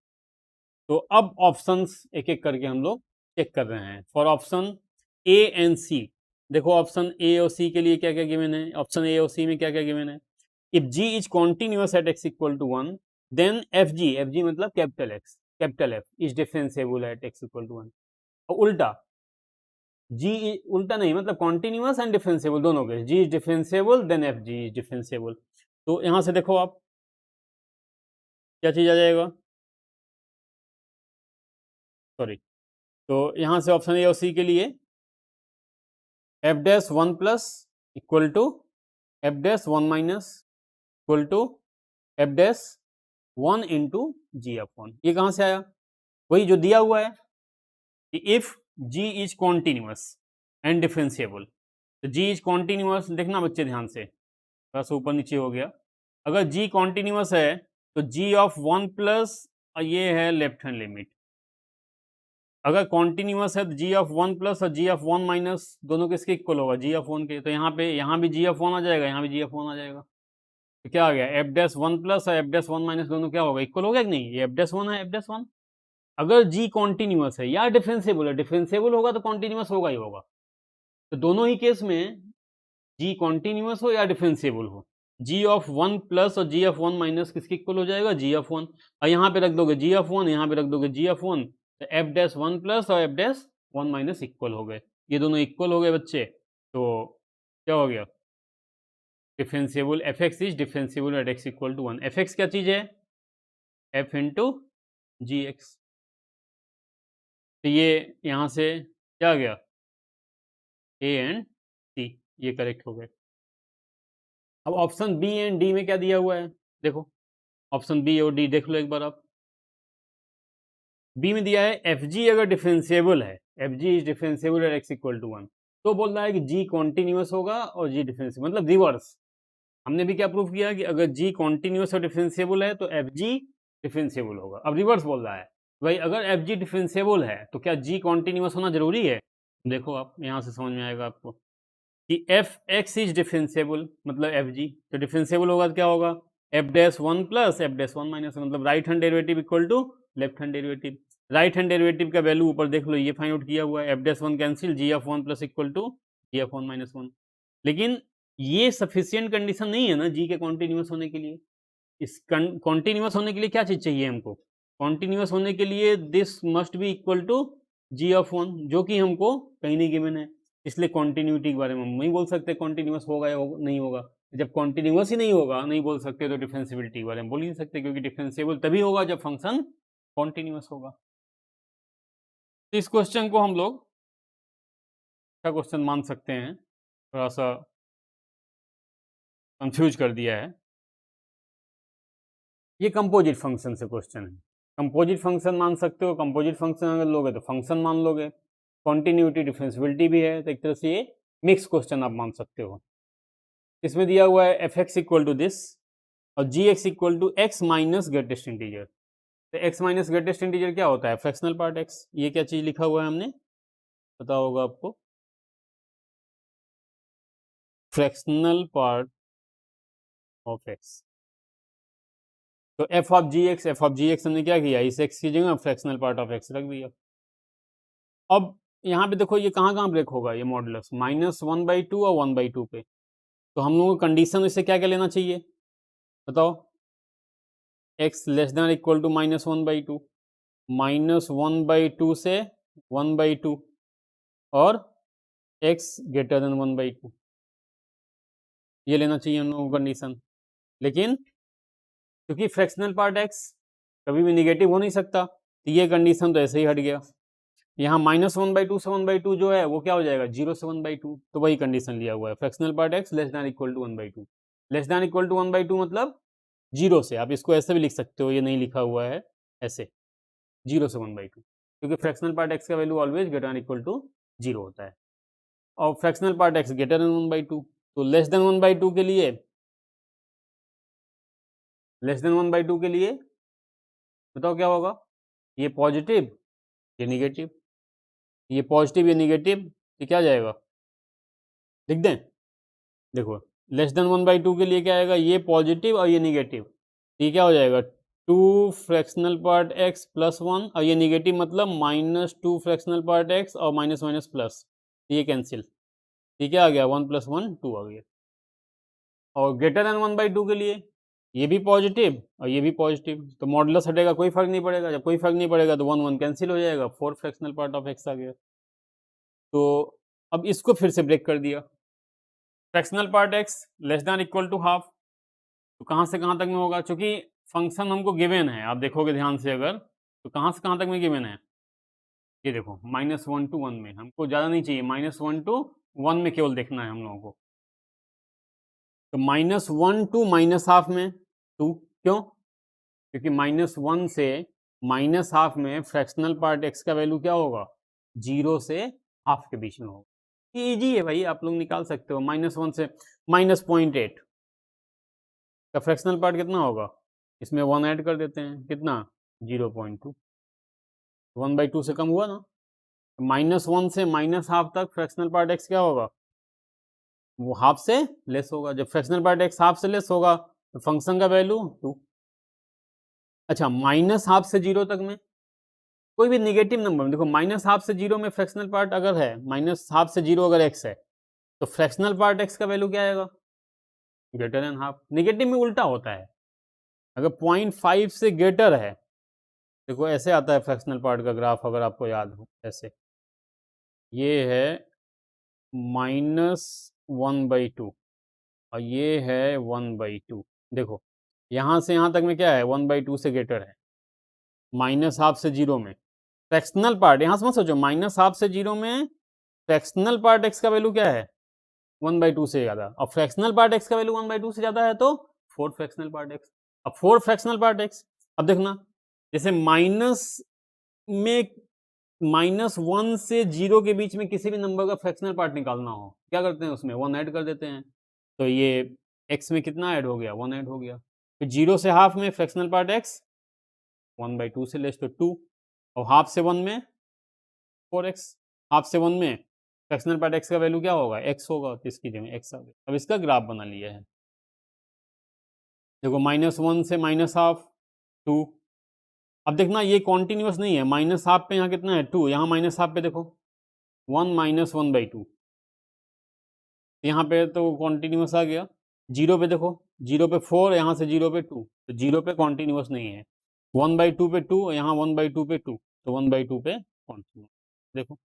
तो अब ऑप्शंस एक एक करके हम लोग चेक कर रहे हैं। फॉर ऑप्शन ए एंड सी, देखो ऑप्शन ए और सी के लिए क्या क्या गिवन है, ऑप्शन ए और सी में क्या क्या गिवन है, if g is continuous at x equal to 1 then fg मतलब capital x, capital f is differentiable at x equal to 1। और उल्टा g उल्टा नहीं, मतलब continuous and differentiable दोनों के, g is differentiable then fg is differentiable। तो यहाँ से देखो आप क्या चीज़ आ जाएगा, सॉरी, तो यहाँ से ऑप्शन ए और सी के लिए F dash one plus equal to F dash one minus equal to F dash one into ji F one. ये कहाँ से आया, वही जो दिया हुआ है कि if g is continuous and differentiable. तो g इज कॉन्टिन्यूअस, देखना बच्चे ध्यान से, थोड़ा सा ऊपर नीचे हो गया, अगर g कॉन्टिन्यूअस है तो g ऑफ वन प्लस ये है लेफ्ट हैंड लिमिट, अगर कॉन्टिन्यूअस है तो g ऑफ वन प्लस और g ऑफ वन माइनस दोनों किसके इक्वल होगा, g ऑफ वन के। तो यहाँ पे यहाँ भी g ऑफ वन आ जाएगा, यहाँ भी g ऑफ वन आ जाएगा, तो क्या आ गया, एफ डैश वन प्लस और एफ डैश वन माइनस दोनों क्या होगा, इक्वल हो गया कि नहीं, ये एफ डैश वन है एफ डैश वन। अगर g कॉन्टिन्यूअस है या डिफरेंशिएबल है, डिफरेंशिएबल होगा तो कॉन्टिन्यूअस होगा ही होगा। तो दोनों ही केस में g कॉन्टिन्यूअस हो या डिफरेंशिएबल हो, g ऑफ वन प्लस और g ऑफ वन माइनस किसके इक्वल हो जाएगा, g ऑफ वन। और यहाँ पे रख दोगे g ऑफ वन, यहाँ पे रख दोगे g ऑफ वन, तो एफ डैश वन प्लस और f dash one minus equal हो गए, ये दोनों इक्वल हो गए बच्चे। तो क्या हो गया, differentiable F x is differentiable at x equal to one. F x क्या चीज़ है, एफ इंटू जी एक्स। तो ये यहाँ से क्या आ गया, ए एंड सी, ये करेक्ट हो गए। अब ऑप्शन बी एंड डी में क्या दिया हुआ है, देखो ऑप्शन बी और डी देख लो एक बार आप। बी में दिया है एफ जी अगर डिफरेंशिएबल है, F G is differentiable at x equal to one, तो बोल रहा है कि जी कॉन्टिन्यूअस होगा और जी डिफरेंशिएबल, मतलब रिवर्स। हमने भी क्या प्रूव किया कि अगर जी कॉन्टिन्यूअस और डिफरेंशिएबल है तो एफ जी डिफरेंशिएबल होगा। अब रिवर्स बोल रहा है भाई, अगर एफ जी डिफरेंशिएबल है तो क्या जी कॉन्टिन्यूअस होना जरूरी है। देखो आप यहाँ से समझ में आएगा आपको कि एफ एक्स इज डिफरेंशिएबल मतलब एफ जी, तो डिफरेंशिएबल होगा तो क्या होगा, f dash one plus f dash one minus, मतलब right hand derivative equal to left hand derivative. Right hand derivative का वैल्यू ऊपर देख लो, ये फाइंड आउट किया हुआ है, f dash one cancel, g of one plus equal to ji of one minus one. लेकिन ये सफिशियंट कंडीशन नहीं है ना जी के कॉन्टिन्यूअस होने के लिए। इस कॉन्टिन्यूअस होने के लिए क्या चीज़ चाहिए हमको, कॉन्टिन्यूअस होने के लिए this must be equal to ji of one, जो कि हमको कहीं नहीं गिवन है। इसलिए कॉन्टिन्यूटी के बारे में हम नहीं बोल सकते कॉन्टिन्यूस होगा या नहीं होगा। जब कॉन्टिन्यूस ही नहीं होगा, नहीं बोल सकते, तो डिफरेंशिएबिलिटी के बारे में बोल ही नहीं सकते, क्योंकि डिफरेंशिएबल तभी होगा जब फंक्शन कॉन्टिन्यूस होगा। तो इस क्वेश्चन को हम लोग अच्छा क्वेश्चन मान सकते हैं, थोड़ा सा कंफ्यूज कर दिया है। ये कंपोजिट फंक्शन से क्वेश्चन है, कंपोजिट फंक्शन मान सकते हो। कंपोजिट फंक्शन अगर लोगे तो फंक्शन मान लोगे, कॉन्टिन्यूटी डिफरेंशिएबिलिटी भी है, तो एक तरह से ये मिक्स क्वेश्चन आप मान सकते हो। इसमें दिया हुआ है f x equal to this और g x equal to x minus greatest integer. तो एक्स माइनस ग्रेटेस्ट इंटीजर क्या होता है? Fractional part x. ये क्या चीज लिखा हुआ है हमने, पता होगा आपको, फ्रैक्शनल पार्ट ऑफ एक्स। तो एफ ऑफ जी एक्स हमने क्या किया, इस एक्स की जगह फ्रैक्शनल पार्ट ऑफ एक्स रख दिया। अब यहाँ पे देखो ये कहाँ ब्रेक होगा, ये मॉडुलस -1/2 और 1/2 पे। तो हम लोगों को कंडीशन इससे क्या क्या लेना चाहिए बताओ? X less than equal to -1/2, -1/2 से 1/2 और एक्स ग्रेटर देन 1/2, ये लेना चाहिए हम लोगों को कंडीशन। लेकिन क्योंकि फ्रैक्शनल पार्ट एक्स कभी भी निगेटिव हो नहीं सकता, तो ये कंडीशन तो ऐसे ही हट गया। यहाँ -1/2 से 1/2 जो है वो क्या हो जाएगा, 0 से 1/2, तो वही कंडीशन लिया हुआ है, fractional part X less than equal to 1/2। Less than equal to 1/2 मतलब 0 से, आप इसको ऐसे भी लिख सकते हो, ये नहीं लिखा हुआ है ऐसे, 0 से 1/2, क्योंकि फ्रैक्शनल पार्ट एक्स का value always greater than equal to 0 होता है, और fractional part X greater than 1/2। तो लेस देन 1/2 के लिए, लेस देन 1/2 के लिए बताओ क्या होगा, ये पॉजिटिव, ये निगेटिव, ये पॉजिटिव ये निगेटिव, ये क्या जाएगा, लिख दें, देखो लेस देन 1/2 के लिए क्या आएगा, ये पॉजिटिव और ये निगेटिव, ये क्या हो जाएगा 2 फ्रैक्शनल पार्ट एक्स प्लस 1, और ये निगेटिव मतलब -2 फ्रैक्शनल पार्ट एक्स और माइनस माइनस प्लस, ये कैंसिल, ये क्या आ गया 1 + 1 2 आ गया। और ग्रेटर देन 1/2 के लिए ये भी पॉजिटिव और ये भी पॉजिटिव, तो मॉडुलस हटेगा, कोई फर्क नहीं पड़ेगा, जब कोई फर्क नहीं पड़ेगा तो 1 1 कैंसिल हो जाएगा, 4 फ्रैक्शनल पार्ट ऑफ एक्स आ गया। तो अब इसको फिर से ब्रेक कर दिया, fractional part X less than equal to half, तो कहाँ से कहाँ तक में होगा, चूंकि फंक्शन हमको गिवन है, आप देखोगे ध्यान से अगर, तो कहाँ से कहाँ तक में गिवन है, ये देखो -1 to 1 में, हमको ज़्यादा नहीं चाहिए, -1 to 1 में केवल देखना है हम लोगों को। तो -1 to -½ में 2, क्यों? क्योंकि -1 से -½ में फ्रैक्शनल पार्ट एक्स का वैल्यू क्या होगा, 0 से हाफ के बीच में होगा। ये ईजी है भाई, आप लोग निकाल सकते हो, -1 से -0.8 का फ्रैक्शनल पार्ट कितना होगा, इसमें 1 ऐड कर देते हैं, कितना 0.2, 1/2 से कम हुआ ना। -1 से -½ तक फ्रैक्शनल पार्ट एक्स क्या होगा, वो हाफ से लेस होगा, जब फ्रैक्शनल पार्ट एक्स हाफ से लेस होगा तो फंक्शन का वैल्यू 2। अच्छा, -½ से 0 तक में कोई भी निगेटिव नंबर, देखो -½ से 0 में फ्रैक्शनल पार्ट अगर है, -½ से 0 अगर x है, तो फ्रैक्शनल पार्ट x का वैल्यू क्या आएगा, ग्रेटर देन हाफ। निगेटिव में उल्टा होता है, अगर 0.5 से ग्रेटर है, देखो ऐसे आता है फ्रैक्शनल पार्ट का ग्राफ, अगर आपको याद हो ऐसे, ये है -1/2 और ये है 1/2, देखो यहाँ से यहाँ तक में क्या है, 1/2 से ग्रेटर है, -½ से 0 में फ्रैक्शनल पार्ट, यहाँ से मत सोचो, -½ से 0 में फ्रैक्शनल पार्ट एक्स का वैल्यू क्या है, 1/2 से ज़्यादा, और फ्रैक्शनल पार्ट एक्स का वैल्यू 1/2 से ज़्यादा है तो 4 फ्रैक्शनल पार्ट एक्स। अब 4 फ्रैक्शनल पार्ट एक्स, अब देखना, जैसे माइनस में -1 से 0 के बीच में किसी भी नंबर का फ्रैक्शनल पार्ट निकालना हो, क्या करते हैं, उसमें 1 ऐड कर देते हैं, तो ये एक्स में कितना ऐड हो गया, 1 ऐड हो गया। फिर 0 से हाफ में फ्रैक्शनल पार्ट एक्स 1/2 से लेस तो 2, और हाफ से 1 में 4x, हाफ से 1 में फ्रैक्शनल पार्ट x का वैल्यू क्या होगा, x होगा, तो इसकी जगह x आ गया। अब इसका ग्राफ बना लिया है, देखो -1 से -½ 2, अब देखना ये कॉन्टिन्यूस नहीं है, -½ पे यहाँ कितना है 2, यहाँ -½ पे देखो 1 - 1/2, यहाँ पे तो कॉन्टिन्यूस आ गया। 0 पे देखो, 0 पे 4, यहाँ से 0 पे 2, तो 0 पे कॉन्टिन्यूस नहीं है, 1/2 पे 2, यहाँ 1/2 पे 2, तो 1/2 पे कॉन्टिन्यूस, देखो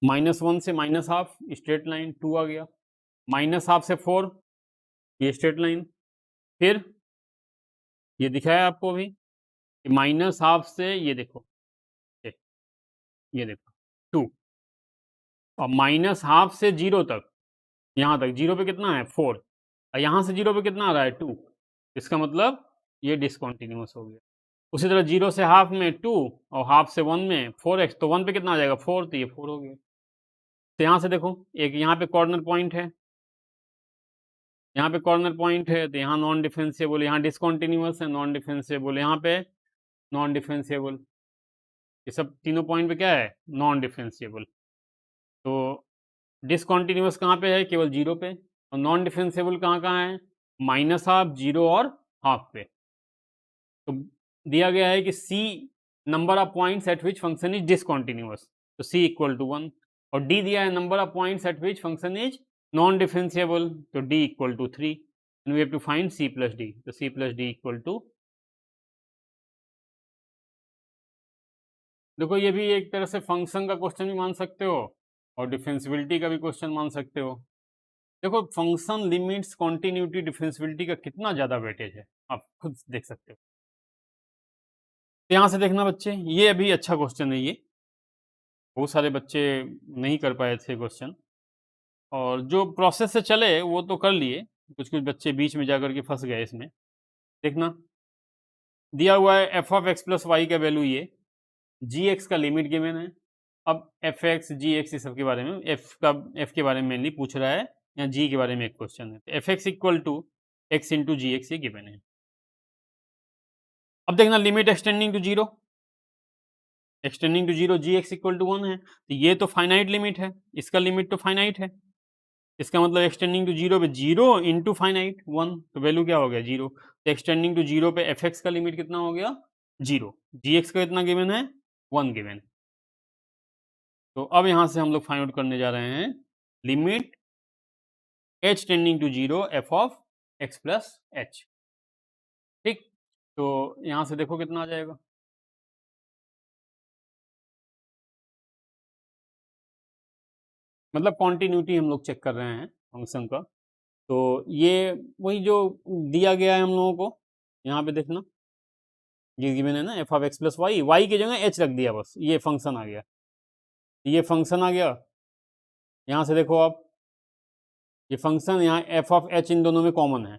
-1 से -½ स्ट्रेट लाइन 2 आ गया, -½ से 4 ये स्ट्रेट लाइन, फिर ये दिखाया आपको अभी कि -½ से ये देखो ये देखो 2 और -½ से 0 तक, यहाँ तक 0 पे कितना है 4 और यहाँ से 0 पे कितना आ रहा है 2, इसका मतलब ये डिसकंटिन्यूअस हो गया। उसी तरह 0 से हाफ में 2 और हाफ से 1 में 4x, तो 1 पे कितना आ जाएगा 4, तो ये 4 हो गया। तो यहाँ से देखो एक यहाँ पे कॉर्नर पॉइंट है, यहाँ पे कॉर्नर पॉइंट है, तो यहाँ नॉन डिफरेंशिएबल, यहाँ डिसकंटिन्यूअस है, नॉन डिफरेंशिएबल, यहाँ पे नॉन डिफरेंशिएबल, ये सब तीनों पॉइंट पे क्या है नॉन डिफरेंशिएबल। तो डिसकंटिन्यूअस कहाँ पे है केवल 0 पे, और नॉन डिफरेंशिएबल कहाँ है -½ 0 और हाफ पे। तो दिया गया है कि C number of points at which function is discontinuous, तो C इक्वल टू 1, और D दिया है number of points at which function is non differentiable, तो D equal to 3 and we have to find C plus D, तो C plus D equal to, देखो ये भी एक तरह से फंक्शन का क्वेश्चन भी मान सकते हो और डिफरेंशियबिलिटी का भी क्वेश्चन मान सकते हो। देखो फंक्शन लिमिट्स कॉन्टिन्यूटी डिफरेंशियबिलिटी का कितना ज़्यादा वेटेज है आप खुद देख सकते हो। तो यहाँ से देखना बच्चे, ये अभी अच्छा क्वेश्चन है, ये बहुत सारे बच्चे नहीं कर पाए थे क्वेश्चन, और जो प्रोसेस से चले वो तो कर लिए, कुछ कुछ बच्चे बीच में जाकर के फंस गए इसमें। देखना दिया हुआ है F of x plus y का वैल्यू ये, जी एक्स का लिमिट गिवन है। अब एफ एक्स जी एक्स इस सब के बारे में, एफ के बारे में मेनली पूछ रहा है, या जी के बारे में एक क्वेश्चन है। F x equal to x into g x ये गिवन है। अब देखना limit extending to 0, x tending to 0 g x equal to 1 है, तो ये तो फाइनाइट लिमिट है, इसका लिमिट तो फाइनाइट है, इसका मतलब एक्सटेंडिंग टू 0 पे 0 इंटू फाइनाइट 1, तो वैल्यू क्या हो गया 0। तो एक्सटेंडिंग टू 0 पे एफ एक्स का लिमिट कितना हो गया 0, जी एक्स का कितना गिवन है 1 गिवन। तो अब यहाँ से हम लोग फाइंड आउट करने जा रहे हैं limit h tending to 0 f of x plus h, ठीक। तो यहाँ से देखो कितना आ जाएगा, मतलब कॉन्टिन्यूटी हम लोग चेक कर रहे हैं फंक्शन का। तो ये वही जो दिया गया है हम लोगों को, यहाँ पे देखना ये गिवन है ना f of x plus y, y की जगह एच रख दिया बस, ये फंक्शन आ गया, ये फंक्शन आ गया। यहाँ से देखो आप ये फंक्शन, यहाँ एफ ऑफ एच इन दोनों में कॉमन है,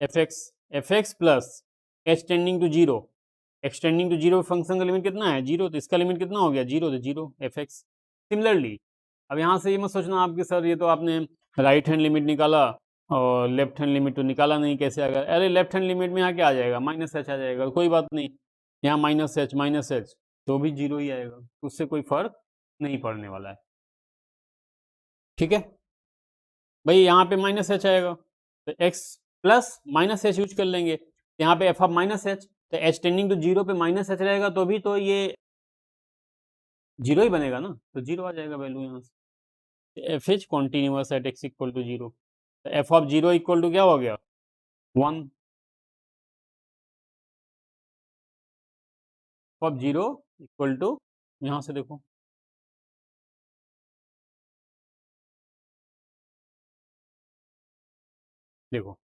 f x plus h tending to 0, x tending to 0 function का लिमिट कितना है 0, तो इसका लिमिट कितना हो गया 0, तो 0 एफ एक्स। सिमिलरली अब यहाँ से ये मत सोचना आपके सर ये तो आपने राइट हैंड लिमिट निकाला और लेफ्ट हैंड लिमिट तो निकाला नहीं, कैसे आ गया, अरे लेफ्ट हैंड लिमिट में यहाँ क्या आ जाएगा माइनस एच आ जाएगा, कोई बात नहीं, यहाँ माइनस एच तो भी 0 ही आएगा, उससे कोई फर्क नहीं पड़ने वाला है, ठीक है भाई। यहाँ पे माइनस एच आएगा तो x plus minus H use कर लेंगे, यहाँ पे एफ ऑफ माइनस एच, तो एच टेंडिंग टू 0 पे माइनस एच रहेगा तो भी तो ये 0 ही बनेगा ना, तो 0 आ जाएगा वैल्यू यहाँ से। F h continuous at x equal to 0, तो एफ ऑफ 0 इक्वल टू क्या हो गया 1, एफ ऑफ 0 इक्वल टू, यहाँ से देखो देखो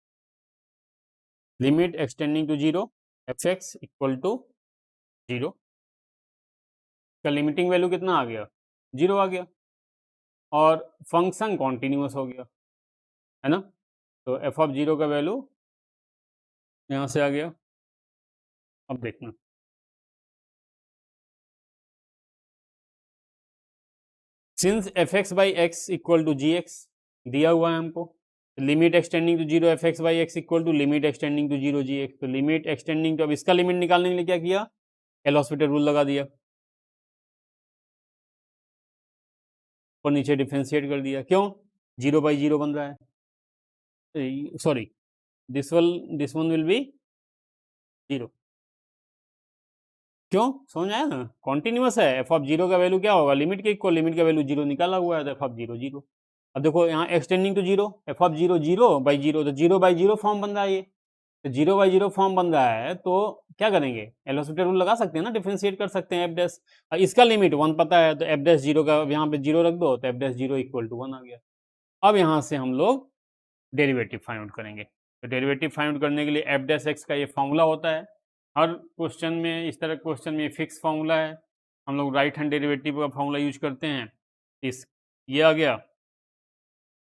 limit extending to 0 f x equal to 0 का लिमिटिंग वैल्यू कितना आ गया 0 आ गया, और फंक्शन कॉन्टिन्यूअस हो गया है ना, तो एफ ऑफ 0 का वैल्यू यहाँ से आ गया। अब देखना since f x by x equal to g x दिया हुआ है हमको, limit extending to 0 f x by x equal to limit extending to 0 g x, तो लिमिट एक्सटेंडिंग टू, अब इसका लिमिट निकालने के लिए क्या किया एल हॉस्पिटल रूल लगा दिया और नीचे डिफ्रेंशिएट कर दिया, क्यों 0 बाई 0 बन रहा है, sorry this one will be 0, क्यों समझ आया ना, कॉन्टिन्यूअस है, एफ ऑफ 0 का वैल्यू क्या होगा लिमिट के इक्वल, लिमिट का वैल्यू 0 निकाला हुआ है तो एफ ऑफ 0 0। अब देखो यहाँ x tending to 0 f of 0 0 by 0, तो 0 बाई 0 फॉर्म बन रहा है ये, तो 0/0 फॉर्म बन रहा है तो क्या करेंगे, एल हॉस्पिटल रूल लगा सकते हैं ना, डिफरेंशिएट कर सकते हैं एफ डैश। इसका लिमिट 1 पता है तो एफ डैश 0 का यहाँ पे 0 रख दो तो एफ डैश 0 इक्वल टू 1 आ गया। अब यहाँ से हम लोग डेरिवेटिव फाइंड आउट करेंगे। तो डेरिवेटिव फाइंड आउट करने के लिए एफ डैश एक्स का ये फॉर्मूला होता है, हर क्वेश्चन में इस तरह क्वेश्चन में फिक्स फॉर्मूला है, हम लोग राइट हैंड डेरिवेटिव का फॉर्मूला यूज करते हैं। इस ये आ गया,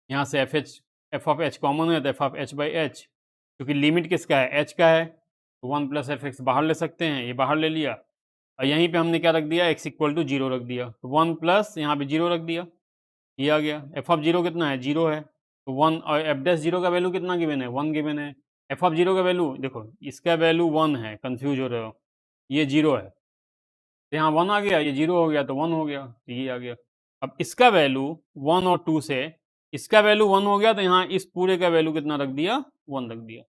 यहाँ से एफ ऑफ एच कॉमन है तो f of H by H, क्योंकि लिमिट किसका है, एच का है, तो 1 प्लस एफ एक्स बाहर ले सकते हैं, ये बाहर ले लिया और यहीं पे हमने क्या रख दिया, एक्स इक्वल टू 0 रख दिया, तो 1 प्लस यहाँ पे 0 रख दिया, ये आ गया। एफ ऑफ 0 कितना है, 0 है, तो 1, और एफ डैश 0 का वैल्यू कितना गिवन है, 1 गिवन है। एफ ऑफ 0 का वैल्यू देखो, इसका वैल्यू 1 है, कंफ्यूज हो रहे हो, ये 0 है, तो यहाँ 1 आ गया, ये 0 हो गया तो 1 हो गया, तो ये आ गया। अब इसका वैल्यू 1 और 2 से इसका वैल्यू 1 हो गया, तो यहाँ इस पूरे का वैल्यू कितना रख दिया, 1 रख दिया।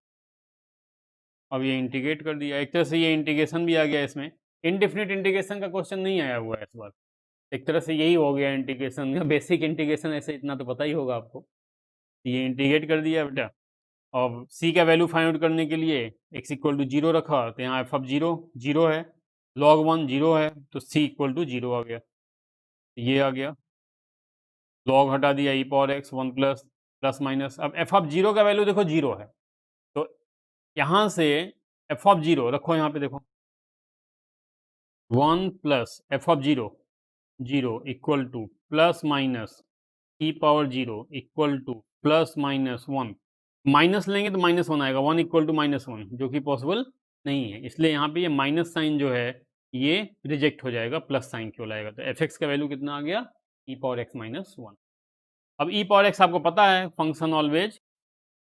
अब ये इंटीग्रेट कर दिया, एक तरह से ये इंटीग्रेशन भी आ गया इसमें। इनडेफिनिट इंटीग्रेशन का क्वेश्चन नहीं आया हुआ है इस बार, एक तरह से यही हो गया इंटीग्रेशन का, बेसिक इंटीग्रेशन ऐसे इतना तो पता ही होगा आपको। ये इंटीग्रेट कर दिया बेटा। अब c का वैल्यू फाइंड आउट करने के लिए x इक्वल टू 0 रखा, तो यहाँ एफ ऑफ 0 0 है, log 1 0 है, तो c इक्वल टू 0 आ गया, ये आ गया। log हटा दिया, e power x 1 plus plus minus. अब एफ ऑफ 0 का वैल्यू देखो 0 है, तो यहाँ से एफ ऑफ 0 रखो, यहाँ पे देखो 1 plus F of 0 0 equal two plus minus e power 0 equal two plus minus 1, minus लेंगे तो -1 आएगा, 1 इक्वल टू -1, जो कि पॉसिबल नहीं है, इसलिए यहाँ पे ये माइनस साइन जो है ये रिजेक्ट हो जाएगा, प्लस साइन क्यों लाएगा। तो एफ एक्स का वैल्यू कितना आ गया, e पावर x माइनस 1। अब e पावर x आपको पता है function always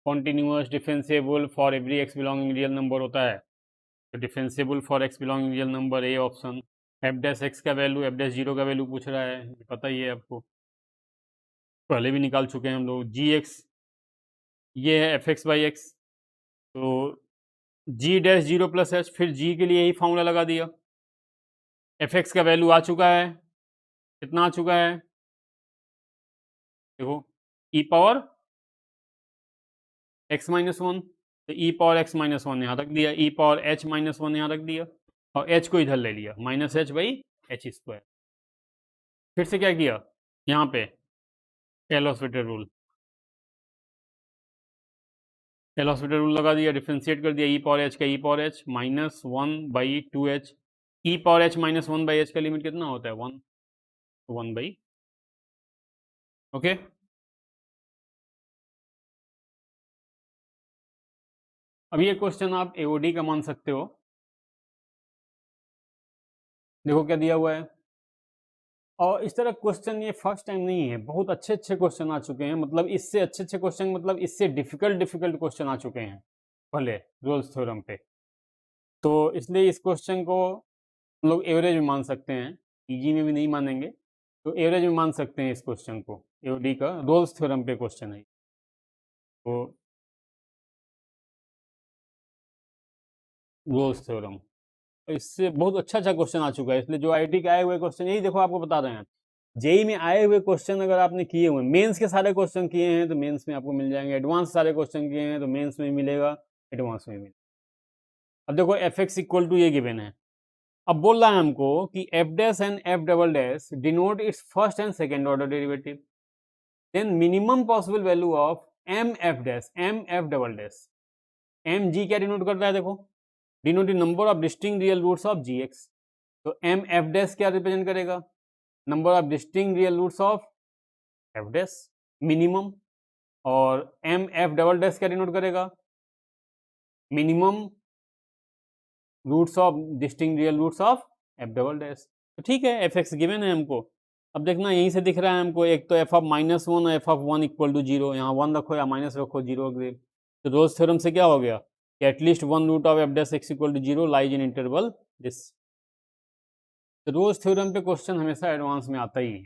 continuous differentiable for every x belonging real number होता है, तो differentiable for x belonging real number, A option. F dash x का वैल्यू, एफ डैश 0 का value पूछ रहा है, पता ही है आपको, पहले भी निकाल चुके हैं हम लोग। जी एक्स ये है एफ एक्स बाई एक्स, तो जी डैश 0 प्लस एच, फिर जी के लिए यही फॉर्मूला लगा दिया। एफ एक्स का वैल्यू आ चुका है, कितना आ चुका है देखो, ई पावर एक्स माइनस 1, तो ई पावर एक्स माइनस 1 यहाँ रख दिया, ई पावर एच माइनस 1 यहाँ रख दिया, और एच को इधर ले लिया, minus h by h square. फिर से क्या किया, यहाँ पे L hospital rule, L hospital rule लगा दिया, डिफ्रेंशिएट कर दिया, ई पावर एच का e power h minus 1 by 2h, e power h minus 1 by h का लिमिट कितना होता है, 1, 1 बाई, ओके। अब ये क्वेश्चन आप एओडी का मान सकते हो, देखो क्या दिया हुआ है। और इस तरह क्वेश्चन ये फर्स्ट टाइम नहीं है, बहुत अच्छे अच्छे क्वेश्चन आ चुके हैं, मतलब इससे अच्छे अच्छे क्वेश्चन, मतलब इससे डिफिकल्ट क्वेश्चन आ चुके हैं पहले रोल्स थ्योरम पे, तो इसलिए इस क्वेश्चन को हम लोग एवरेज में मान सकते हैं, इजी में भी नहीं मानेंगे, तो एवरेज में मान सकते हैं इस क्वेश्चन को, एओडी का रोल्स थ्योरम पे क्वेश्चन है, तो रोल्स थ्योरम, इससे बहुत अच्छा क्वेश्चन आ चुका है, इसलिए जो आईटी के आए हुए क्वेश्चन, यही देखो आपको बता रहे हैं, जेई में आए हुए क्वेश्चन अगर आपने किए हुए, मेंस के सारे क्वेश्चन किए हैं तो मेंस में आपको मिल जाएंगे, एडवांस सारे क्वेश्चन किए हैं तो मेंस में मिलेगा, एडवांस में मिलेगा। अब देखो एफ एक्स इक्वल टू ये गिवन है, अब बोल रहा है हमको कि f dash and f double dash denote its first and second order derivative, then minimum possible value of m f dash, m f double dash, m g क्या denote करता है देखो, denote number of distinct real roots of g x, तो m f dash क्या represent करेगा, number of distinct real roots of f dash minimum, और m f double dash क्या denote करेगा, minimum roots of distinct real roots of f double dash. तो ठीक है, f x given है हमको, अब देखना यहीं से दिख रहा है हमको, एक तो एफ ऑफ माइनस 1 और एफ ऑफ 1 इक्वल टू 0, यहाँ 1 रखो या माइनस रखो, 0 अग्री, तो रोल्स थ्योरम से क्या हो गया कि at least 1 root of f dash x equal to 0 lies in interval this. तो रोल्स थ्योरम पे क्वेश्चन हमेशा एडवांस में आता ही है,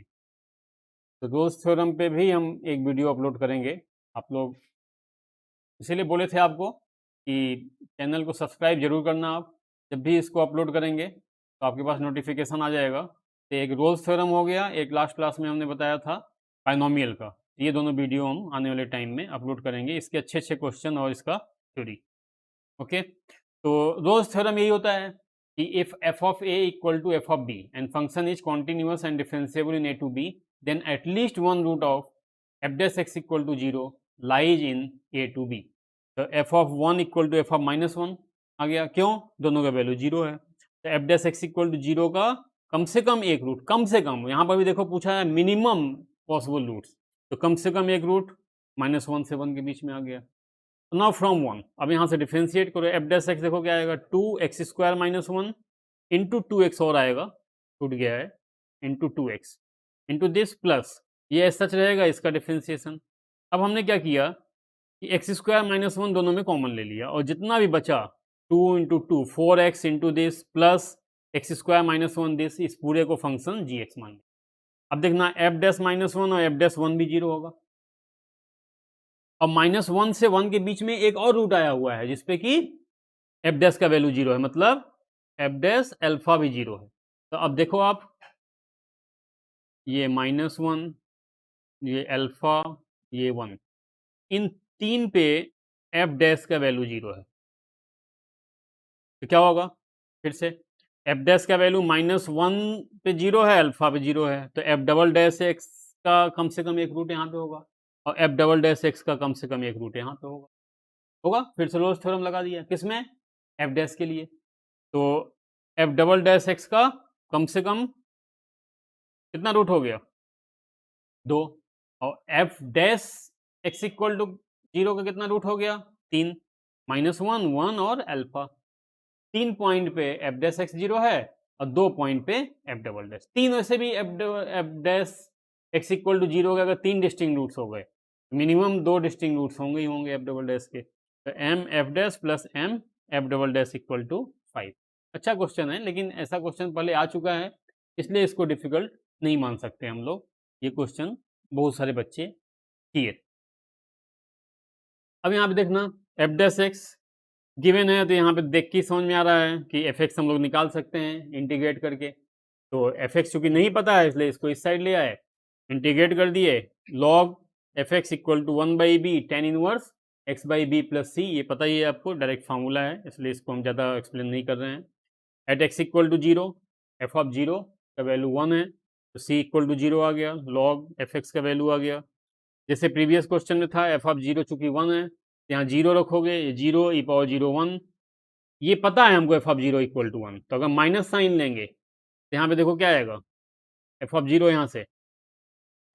तो रोल्स थ्योरम पे भी हम एक वीडियो अपलोड करेंगे, आप लोग इसीलिए बोले थे आपको कि चैनल को सब्सक्राइब जरूर करना, आप जब भी इसको अपलोड करेंगे तो आपके पास नोटिफिकेशन आ जाएगा। तो एक रोल्स थ्योरम हो गया, एक लास्ट क्लास में हमने बताया था बाइनोमियल का, ये दोनों वीडियो हम आने वाले टाइम में अपलोड करेंगे, इसके अच्छे अच्छे क्वेश्चन और इसका थ्योरी। ओके, तो रोज थ्योरम यही होता है कि if f of a equal to f of b and function is continuous and differentiable in a to b, then at least one root of f dash x equal to zero lies in a to b. तो f of one equal to f of minus one आ गया, क्यों? दोनों का वैल्यू zero है। तो f dash x equal to zero का कम से कम एक रूट, कम से कम, यहाँ पर भी देखो पूछा है मिनिमम पॉसिबल रूट्स, तो कम से कम एक रूट माइनस वन से वन के बीच में आ गया। नाउ फ्रॉम वन, अब यहाँ से डिफ्रेंशिएट करो, एफ डैश एक्स देखो क्या आएगा, two x square minus one into two x और आएगा, छूट गया है, into two x into this plus ये ऐसा सच रहेगा इसका डिफ्रेंशिएशन। अब हमने क्या किया कि एक्स स्क्वायर माइनस वन दोनों में कॉमन ले लिया और जितना भी बचा two into two four x into this plus x square minus one this, इस पूरे को फंक्शन जी एक्स मान लिया। अब देखना एफ डैश माइनस वन और एफ डैश वन भी जीरो होगा। अब माइनस वन से वन के बीच में एक और रूट आया हुआ है जिसपे कि एफ डैश का वैल्यू जीरो है, मतलब एफ डैश अल्फा भी जीरो है। तो अब देखो आप, ये माइनस वन, ये अल्फा, ये वन, इन तीन पे एफ डैश का वैल्यू जीरो है, तो क्या होगा? फिर से एफ डैश का वैल्यू माइनस वन पे जीरो है, अल्फा पे जीरो है, तो एफ डबल डैश एक्स का कम से कम एक रूट यहाँ पे होगा और एफ डबल डैश एक्स का कम से कम एक रूट यहाँ पे होगा। फिर से रोल्स थ्योरम लगा दिया, किसमें? एफ डैश के लिए। तो एफ डबल डैश एक्स का कम से कम कितना रूट हो गया? दो। और f dash x equal to zero का कितना रूट हो गया? तीन। माइनस वन, वन और अल्फा, तीन पॉइंट पे एफ डैश एक्स जीरो है और दो पॉइंट पे एफ डबल डैश, तीन वैसे भी f dash x equal to zero के अगर तीन डिस्टिंग रूट्स हो गए, मिनिमम दो डिस्टिंग रूट्स होंगे ही होंगे एफ डबल डैश के, तो m f dash plus m f double dash equal to 5। अच्छा क्वेश्चन है, लेकिन ऐसा क्वेश्चन पहले आ चुका है इसलिए इसको डिफिकल्ट नहीं मान सकते हम लोग, ये क्वेश्चन बहुत सारे बच्चे किए। अब यहाँ पे देखना एफ डैश एक्स गिवन है, तो यहाँ पे देख के समझ में आ रहा है कि एफ एक्स हम लोग निकाल सकते हैं इंटीग्रेट करके। तो एफ एक्स चूंकि नहीं पता है इसलिए इसको इस साइड ले आए, इंटीग्रेट कर दिए, log f x equal to one by b tan inverse x by b plus c, ये पता ही है आपको, डायरेक्ट फार्मूला है इसलिए इसको हम ज़्यादा एक्सप्लेन नहीं कर रहे हैं। At x equal to zero, f of zero का वैल्यू वन है तो सी इक्वल टू जीरो आ गया, लॉग एफ एक्स का वैल्यू आ गया। जैसे प्रीवियस क्वेश्चन में था एफ ऑफ जीरो चूंकि वन है, यहाँ जीरो रखोगे, ये जीरो ई पावर जीरो वन, ये पता है हमको f of zero equal to one, तो अगर माइनस साइन लेंगे तो यहाँ पे देखो क्या आएगा, एफ ऑफ जीरो यहाँ से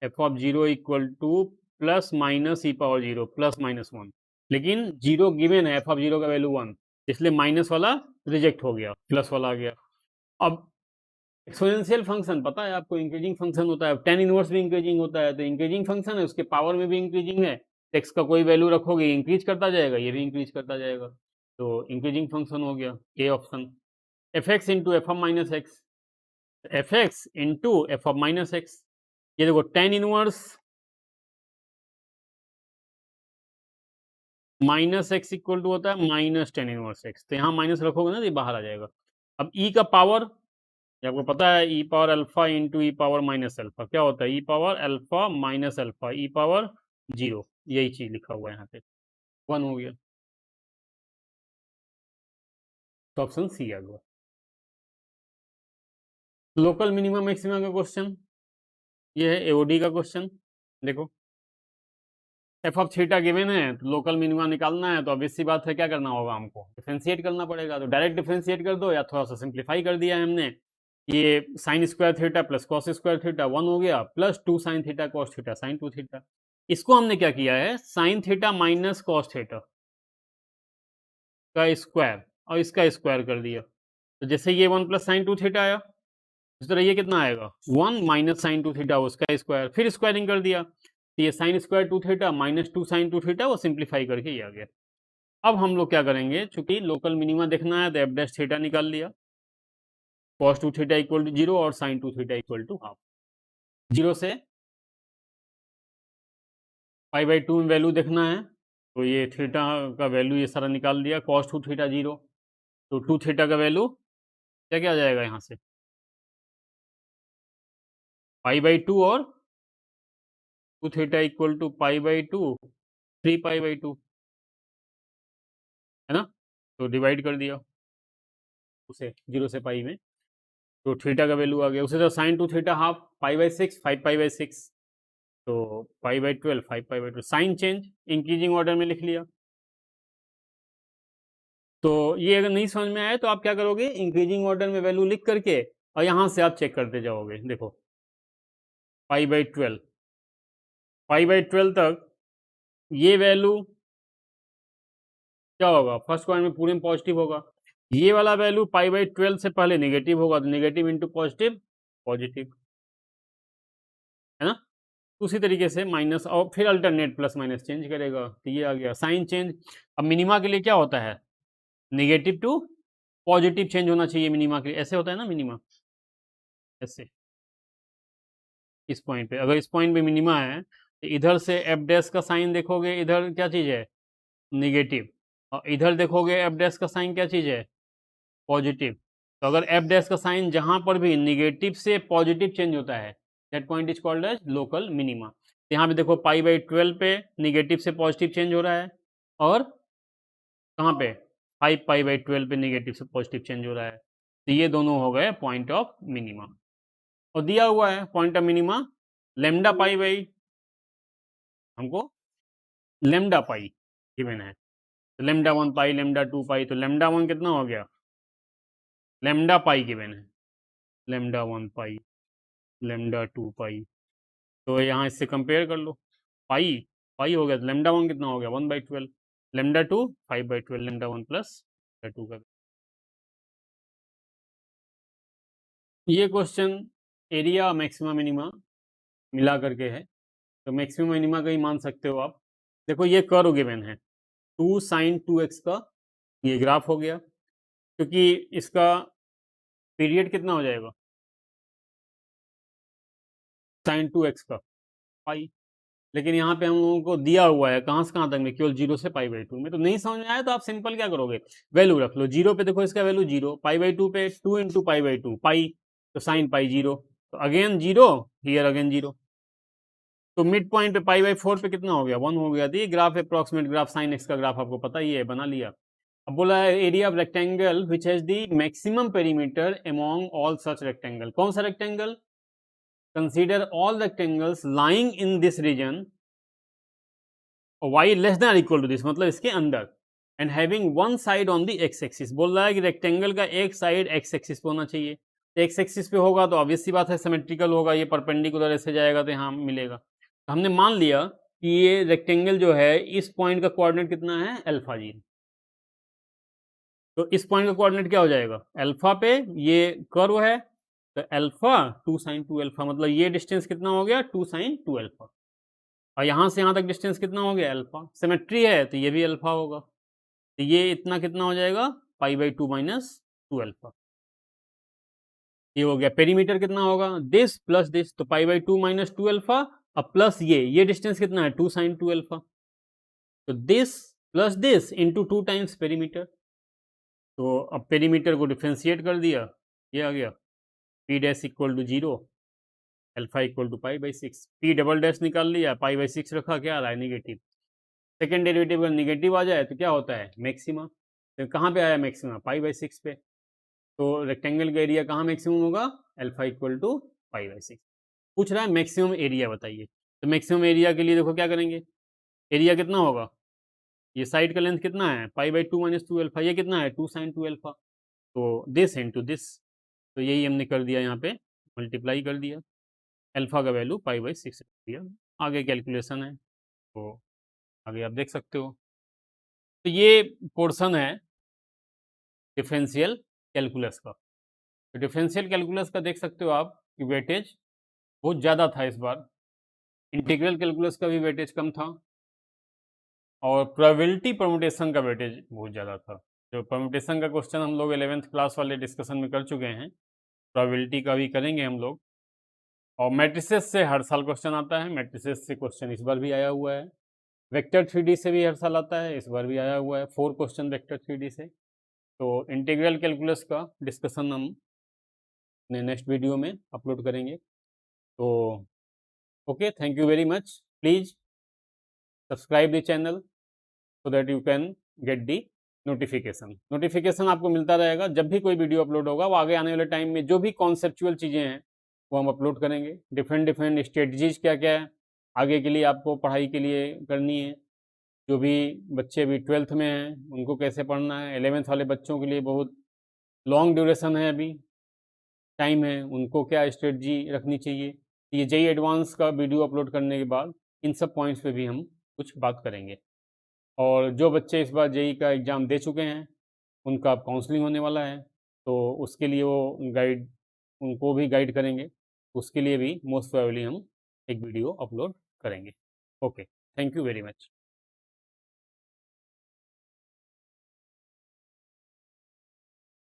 F of zero equal two plus minus e power zero plus minus one, लेकिन जीरो गिवन है, एफ ऑफ जीरो का वैल्यू वन, इसलिए माइनस वाला रिजेक्ट हो गया, प्लस वाला आ गया। अब एक्सपोनेंशियल फंक्शन पता है आपको, इंक्रीजिंग फंक्शन होता है, टेन इनवर्स भी इंक्रीजिंग होता है, तो इंक्रीजिंग फंक्शन है उसके पावर में भी इंक्रीजिंग है, एक्स का कोई वैल्यू रखोगे इंक्रीज करता जाएगा, ये भी इंक्रीज करता जाएगा, तो इंक्रीजिंग फंक्शन हो गया A option. F x into f of minus x, f x into f of minus x, ये देखो tan inverse minus x equal to होता है माइनस टेन इनवर्स एक्स, तो यहाँ माइनस रखोगे ना तो ये बाहर आ जाएगा। अब ई का पावर, ये आपको पता है ई पावर अल्फा इंटू ई पावर माइनस अल्फा क्या होता है, ई पावर अल्फा माइनस अल्फा ई पावर जीरो, यही चीज लिखा हुआ है यहाँ पे, वन हो गया, तो ऑप्शन सी आ गया। लोकल मिनिमम मैक्सिमम का क्वेश्चन, ये है एओडी का क्वेश्चन। देखो एफ ऑफ थीटा गिवन है तो लोकल मिनिमम निकालना है, तो ऑब्वियस सी बात है क्या करना होगा हमको, डिफरेंशिएट करना पड़ेगा, तो डायरेक्ट डिफरेंशिएट कर दो या थोड़ा सा सिंप्लीफाई कर दिया है हमने, ये sine square theta plus cos square theta one हो गया plus two sine theta cos theta sine two theta, इसको हमने क्या किया है sine theta minus cos theta का स्क्वायर और इसका स्क्वायर कर दिया, तो जैसे ये one plus sign two theta आया, इस तरह ये कितना आएगा one minus sign two theta उसका स्क्वायर, फिर स्क्वायरिंग कर दिया, तो ये sine square to theta minus two sign two theta वो सिंप्लीफाई करके ये आ गया। अब हम लोग क्या करेंगे, चूंकि लोकल मिनिमा देखना है तो एफ डैश थीटा निकाल लिया, cos two theta equal to zero और sine two theta equal to half, zero से पाई बाई टू में वैल्यू देखना है, तो ये थीटा का वैल्यू ये सारा निकाल दिया, कॉस टू थीटा जीरो, तो टू थीटा का वैल्यू क्या क्या आ जाएगा यहाँ से पाई बाई टू और two theta equal to pi by two three pi by two, है ना, तो डिवाइड कर दिया उसे 0 से पाई में, तो थीटा का वैल्यू आ गया। उसे तो sine two theta half pi by 6 5 pi by 6, तो pi by 12 5 pi by 12, sign change increasing order में लिख लिया। तो ये अगर नहीं समझ में आए तो आप क्या करोगे, इंक्रीजिंग ऑर्डर में वैल्यू लिख करके और यहाँ से आप चेक करते जाओगे। देखो पाई बाई 12, पाई बाई 12 तक ये वैल्यू क्या होगा, फर्स्ट क्वाड्रेंट में पूरे में पॉजिटिव होगा। ये वाला वैल्यू पाई बाई 12 से पहले नेगेटिव होगा, तो नेगेटिव इंटू पॉजिटिव पॉजिटिव, है ना। उसी तरीके से माइनस और फिर अल्टरनेट प्लस माइनस चेंज करेगा, तो ये आ गया साइन चेंज। अब मिनिमा के लिए क्या होता है, नेगेटिव टू पॉजिटिव चेंज होना चाहिए मिनिमा के लिए, ऐसे होता है ना मिनिमा, ऐसे इस पॉइंट पे। अगर इस पॉइंट पे मिनिमा है तो इधर से एफ डैश का साइन देखोगे, इधर क्या चीज़ है, नेगेटिव, और इधर देखोगे एफ डैश का साइन क्या चीज़ है, पॉजिटिव। तो अगर एफ डैश का साइन जहाँ पर भी नेगेटिव से पॉजिटिव चेंज होता है, that point is called as local minima. यहाँ पे देखो पाई बाई 12 पे नेगेटिव से पॉजिटिव चेंज हो रहा है, और कहाँ पे 5 पाई बाई 12 पे नेगेटिव से पॉजिटिव चेंज हो रहा है, तो ये दोनों हो गए पॉइंट ऑफ मिनिमा। और दिया हुआ है point of minima lambda pi by, हमको लेमडा पाई गिवन है, तो लेमडा 1 पाई लेमडा 2 पाई, तो लेमडा 1 कितना हो गया, लेमडा पाई गिवन है, लेमडा 1 पाई लेमडा 2 पाई, तो यहाँ इससे कंपेयर कर लो, पाई पाई हो गया, तो लेमडा 1 कितना हो गया 1 by 12, lambda 2 5 by 12, lambda 1 plus lambda 2 का। ये क्वेश्चन एरिया मैक्सिमा मिनिमा मिला करके है, तो मैक्सिमम मिनिमा का ही मान सकते हो आप। देखो ये कर्व गिवन है 2 साइन 2x का, ये ग्राफ हो गया, क्योंकि इसका पीरियड कितना हो जाएगा साइन 2x का पाई, लेकिन यहाँ पे हम लोगों को दिया हुआ है कहाँ से कहाँ तक में, केवल 0 से पाई बाई 2 में। तो नहीं समझ में आया तो आप सिंपल क्या करोगे, वैल्यू रख लो। 0 पे देखो इसका वैल्यू 0, पाई बाई 2 पे 2 इंटू पाई बाई 2 पाई, तो साइन पाई 0, तो अगेन 0, हियर अगेन 0, तो मिड पॉइंट पे पाई बाई 4 पे कितना हो गया 1 हो गया। तो ये graph approximate graph sine x का ग्राफ आपको पता ही है, बना लिया। अब बोला है area of rectangle which has the maximum perimeter among all such rectangle. कौन सा rectangle, consider all rectangles lying in this region y less than equal to this, मतलब इसके अंदर, and having one side on the x axis. बोल रहा है कि rectangle का एक साइड एक्स एक्सिस पे होना चाहिए, एक्स एक्सिस पे होगा तो ऑब्वियस सी बात है सिमेट्रिकल होगा, ये परपेंडिकुलर ऐसे जाएगा तो यहाँ मिलेगा। तो हमने मान लिया कि ये रेक्टेंगल जो है इस पॉइंट का कोऑर्डिनेट कितना है अल्फा जी, तो इस पॉइंट का कोऑर्डिनेट क्या हो जाएगा अल्फा पे, ये कर्व है, तो अल्फा 2 साइन 2 अल्फा, मतलब ये डिस्टेंस कितना हो गया 2 साइन 2 अल्फा, और यहाँ से यहाँ तक डिस्टेंस कितना हो गया अल्फा, सिमेट्री है तो ये भी अल्फा होगा, तो ये इतना कितना हो जाएगा पाई बाई 2 माइनस 2 अल्फा, ये हो गया। पेरीमीटर कितना होगा दिस प्लस दिस, तो पाई बाई 2 माइनस 2 अल्फा, अब प्लस ये डिस्टेंस कितना है 2 साइन 2 अल्फा, तो this plus this into 2 times perimeter. तो अब पेरीमीटर को डिफ्रेंशिएट कर दिया, ये आ गया p dash equal to 0, alpha equal to pi by 6, p double dash निकाल लिया, पाई बाई 6 रखा, क्या आ रहा है नेगेटिव। सेकेंड डेरिवेटिव अगर निगेटिव आ जाए तो क्या होता है मैक्सिमा, तो कहाँ पे आया मैक्सिमा पाई बाई 6 पे, तो रेक्टेंगल का एरिया कहाँ मैक्सिमम होगा alpha equal to pi by 6। पूछ रहा है मैक्सिमम एरिया बताइए, तो मैक्सिमम एरिया के लिए देखो क्या करेंगे, एरिया कितना होगा, ये साइड का लेंथ कितना है पाई बाई 2 माइनस 2 अल्फा, ये कितना है 2 साइन 2 अल्फा, तो दिस इंटू दिस, तो यही हमने कर दिया यहाँ पे मल्टीप्लाई कर दिया, अल्फा का वैल्यू पाई बाई 6 दिया, आगे कैलकुलेशन है तो आगे आप देख सकते हो। तो ये पोर्शन है डिफरेंशियल कैलकुलस का, तो डिफरेंशियल कैलकुलस का देख सकते हो आप कि वेटेज बहुत ज़्यादा था इस बार, इंटीग्रल कैलकुलस का भी वेटेज कम था, और प्रोबेबिलिटी परमुटेशन का वेटेज बहुत ज़्यादा था। जो परमुटेशन का क्वेश्चन हम लोग 11th क्लास वाले डिस्कशन में कर चुके हैं, प्रोबेबिलिटी का भी करेंगे हम लोग, और मैट्रिसेस से हर साल क्वेश्चन आता है, मैट्रिसेस से क्वेश्चन इस बार भी आया हुआ है, वेक्टर 3D से भी हर साल आता है, इस बार भी आया हुआ है 4 क्वेश्चन वेक्टर 3D से। तो इंटीग्रल कैलकुलस का डिस्कशन हम अपने नेक्स्ट वीडियो में अपलोड करेंगे। तो okay, thank you very much, please subscribe the channel so that you can get the notification आपको मिलता रहेगा जब भी कोई वीडियो अपलोड होगा। वो आगे आने वाले टाइम में जो भी कॉन्सेप्चुअल चीज़ें हैं वो हम अपलोड करेंगे। डिफरेंट डिफरेंट स्ट्रेटजीज क्या क्या है आगे के लिए आपको पढ़ाई के लिए करनी है। जो भी बच्चे अभी 12th में हैं उनको कैसे पढ़ना है, 11th वाले बच्चों के लिए बहुत लॉन्ग ड्यूरेशन है, अभी टाइम है, उनको क्या स्ट्रेटजी रखनी चाहिए। ये जेई एडवांस का वीडियो अपलोड करने के बाद इन सब पॉइंट्स पे भी हम कुछ बात करेंगे। और जो बच्चे इस बार जेई का एग्ज़ाम दे चुके हैं उनका काउंसलिंग होने वाला है, तो उसके लिए वो गाइड उनको भी गाइड करेंगे। उसके लिए भी मोस्ट प्रोबेबली हम एक वीडियो अपलोड करेंगे। Okay, thank you very much.